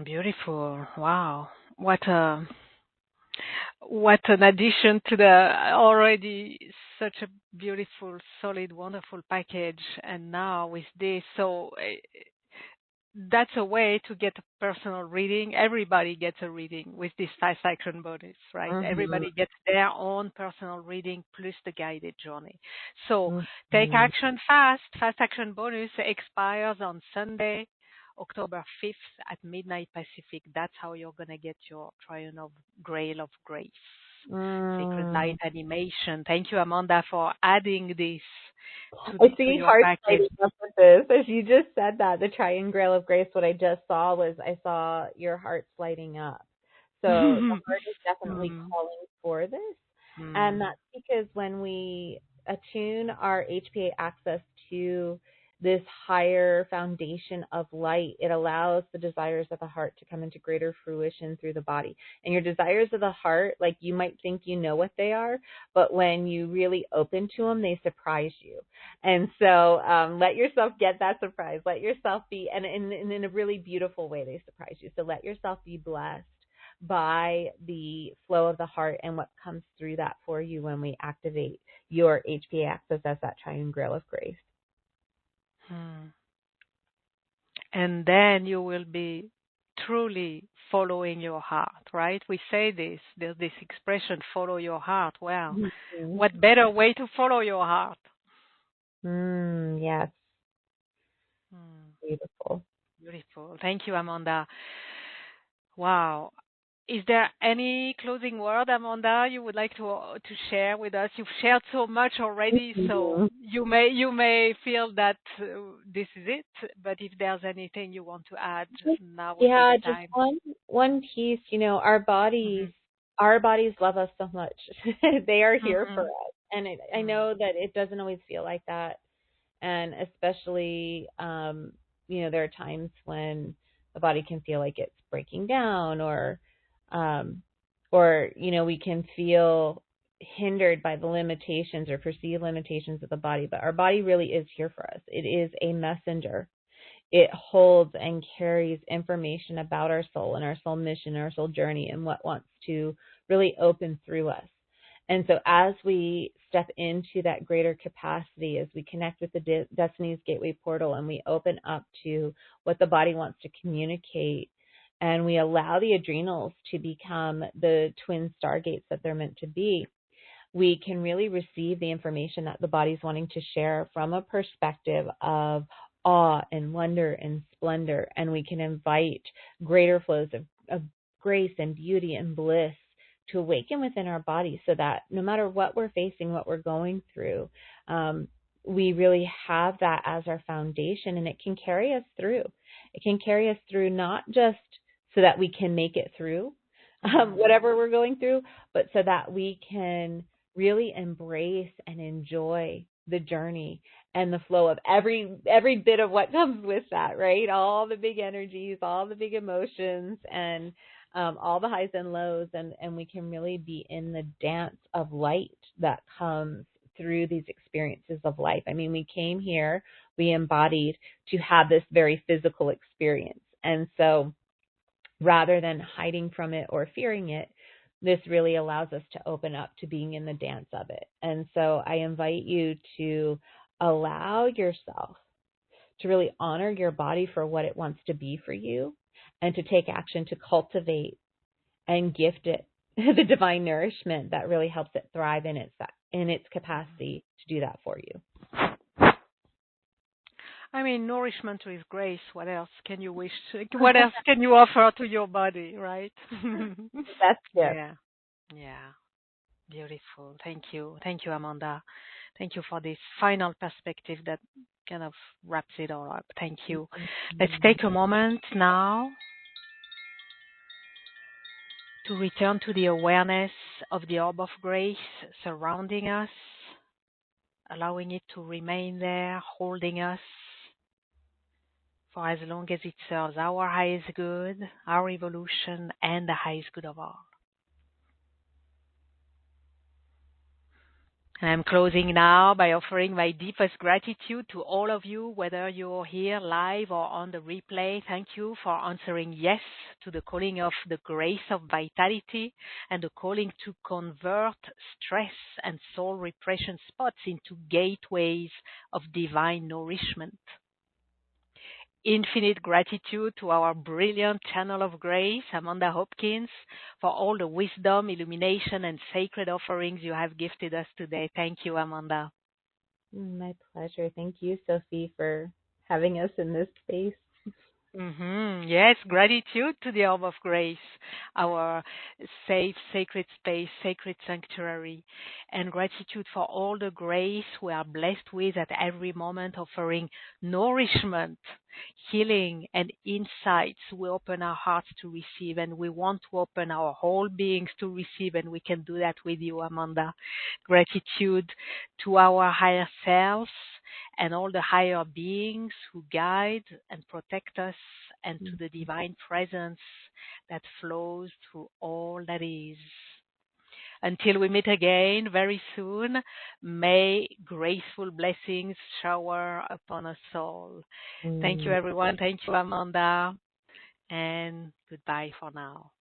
Beautiful. Wow. What an addition to the already such a beautiful, solid, wonderful package. And now with this, so that's a way to get a personal reading. Everybody gets a reading with this fast action bonus, right? Everybody gets their own personal reading plus the guided journey. So take action fast. Fast action bonus expires on Sunday, October 5th at midnight Pacific. That's how you're going to get your Triune of Grail of Grace. Sacred Light animation. Thank you, Amanda, for adding this to your package. Up with this. As you just said that, the Triune Grail of Grace, what I just saw was I saw your hearts lighting up. So the heart is definitely calling for this. And that's because when we attune our HPA access to this higher foundation of light, it allows the desires of the heart to come into greater fruition through the body. And your desires of the heart, like you might think you know what they are, but when you really open to them, they surprise you. And so let yourself get that surprise. Let yourself be, and in a really beautiful way, they surprise you. So let yourself be blessed by the flow of the heart and what comes through that for you when we activate your HPA axis as that Triune Grail of Grace. And then you will be truly following your heart, right? We say this, there's this expression, follow your heart. Well, what better way to follow your heart? Yes. Beautiful. Beautiful. Thank you, Amanda. Wow. Is there any closing word, Amanda, you would like to share with us? You've shared so much already, so you may feel that this is it. But if there's anything you want to add, now would be the time. Just one piece. You know, our bodies love us so much. They are here for us, and I know that it doesn't always feel like that, and especially, there are times when the body can feel like it's breaking down, or we can feel hindered by the limitations or perceived limitations of the body. But our body really is here for us. It is a messenger. It holds and carries information about our soul and our soul mission, our soul journey, and what wants to really open through us. And so as we step into that greater capacity, as we connect with the Destiny's Gateway portal and we open up to what the body wants to communicate, and we allow the adrenals to become the twin stargates that they're meant to be, we can really receive the information that the body's wanting to share from a perspective of awe and wonder and splendor. And we can invite greater flows of grace and beauty and bliss to awaken within our body, so that no matter what we're facing, what we're going through, we really have that as our foundation, and it can carry us through. It can carry us through, not just so that we can make it through whatever we're going through, but so that we can really embrace and enjoy the journey and the flow of every bit of what comes with that, right? All the big energies, all the big emotions, and all the highs and lows, and we can really be in the dance of light that comes through these experiences of life. I mean, we came here, we embodied to have this very physical experience. And so rather than hiding from it or fearing it, this really allows us to open up to being in the dance of it. And so I invite you to allow yourself to really honor your body for what it wants to be for you, and to take action to cultivate and gift it the divine nourishment that really helps it thrive in its capacity to do that for you. I mean, nourishment with grace. What else can you wish? What else can you offer to your body, right? That's it. Yeah. Beautiful. Thank you, Amanda. Thank you for this final perspective that kind of wraps it all up. Thank you. Let's take a moment now to return to the awareness of the orb of grace surrounding us, allowing it to remain there, holding us for as long as it serves our highest good, our evolution, and the highest good of all. And I'm closing now by offering my deepest gratitude to all of you, whether you're here live or on the replay. Thank you for answering yes to the calling of the grace of vitality and the calling to convert stress and soul repression spots into gateways of divine nourishment. Infinite gratitude to our brilliant channel of grace, Amanda Hopkins, for all the wisdom, illumination, and sacred offerings you have gifted us today. Thank you, Amanda. My pleasure. Thank you, Sophie, for having us in this space. Yes, gratitude to the Orb of Grace, our safe, sacred space, sacred sanctuary, and gratitude for all the grace we are blessed with at every moment, offering nourishment, healing, and insights we open our hearts to receive, and we want to open our whole beings to receive, and we can do that with you, Amanda. Gratitude to our higher selves and all the higher beings who guide and protect us, and to the divine presence that flows through all that is. Until we meet again very soon, may graceful blessings shower upon us all. Thank you, everyone. Thank you, Amanda. And goodbye for now.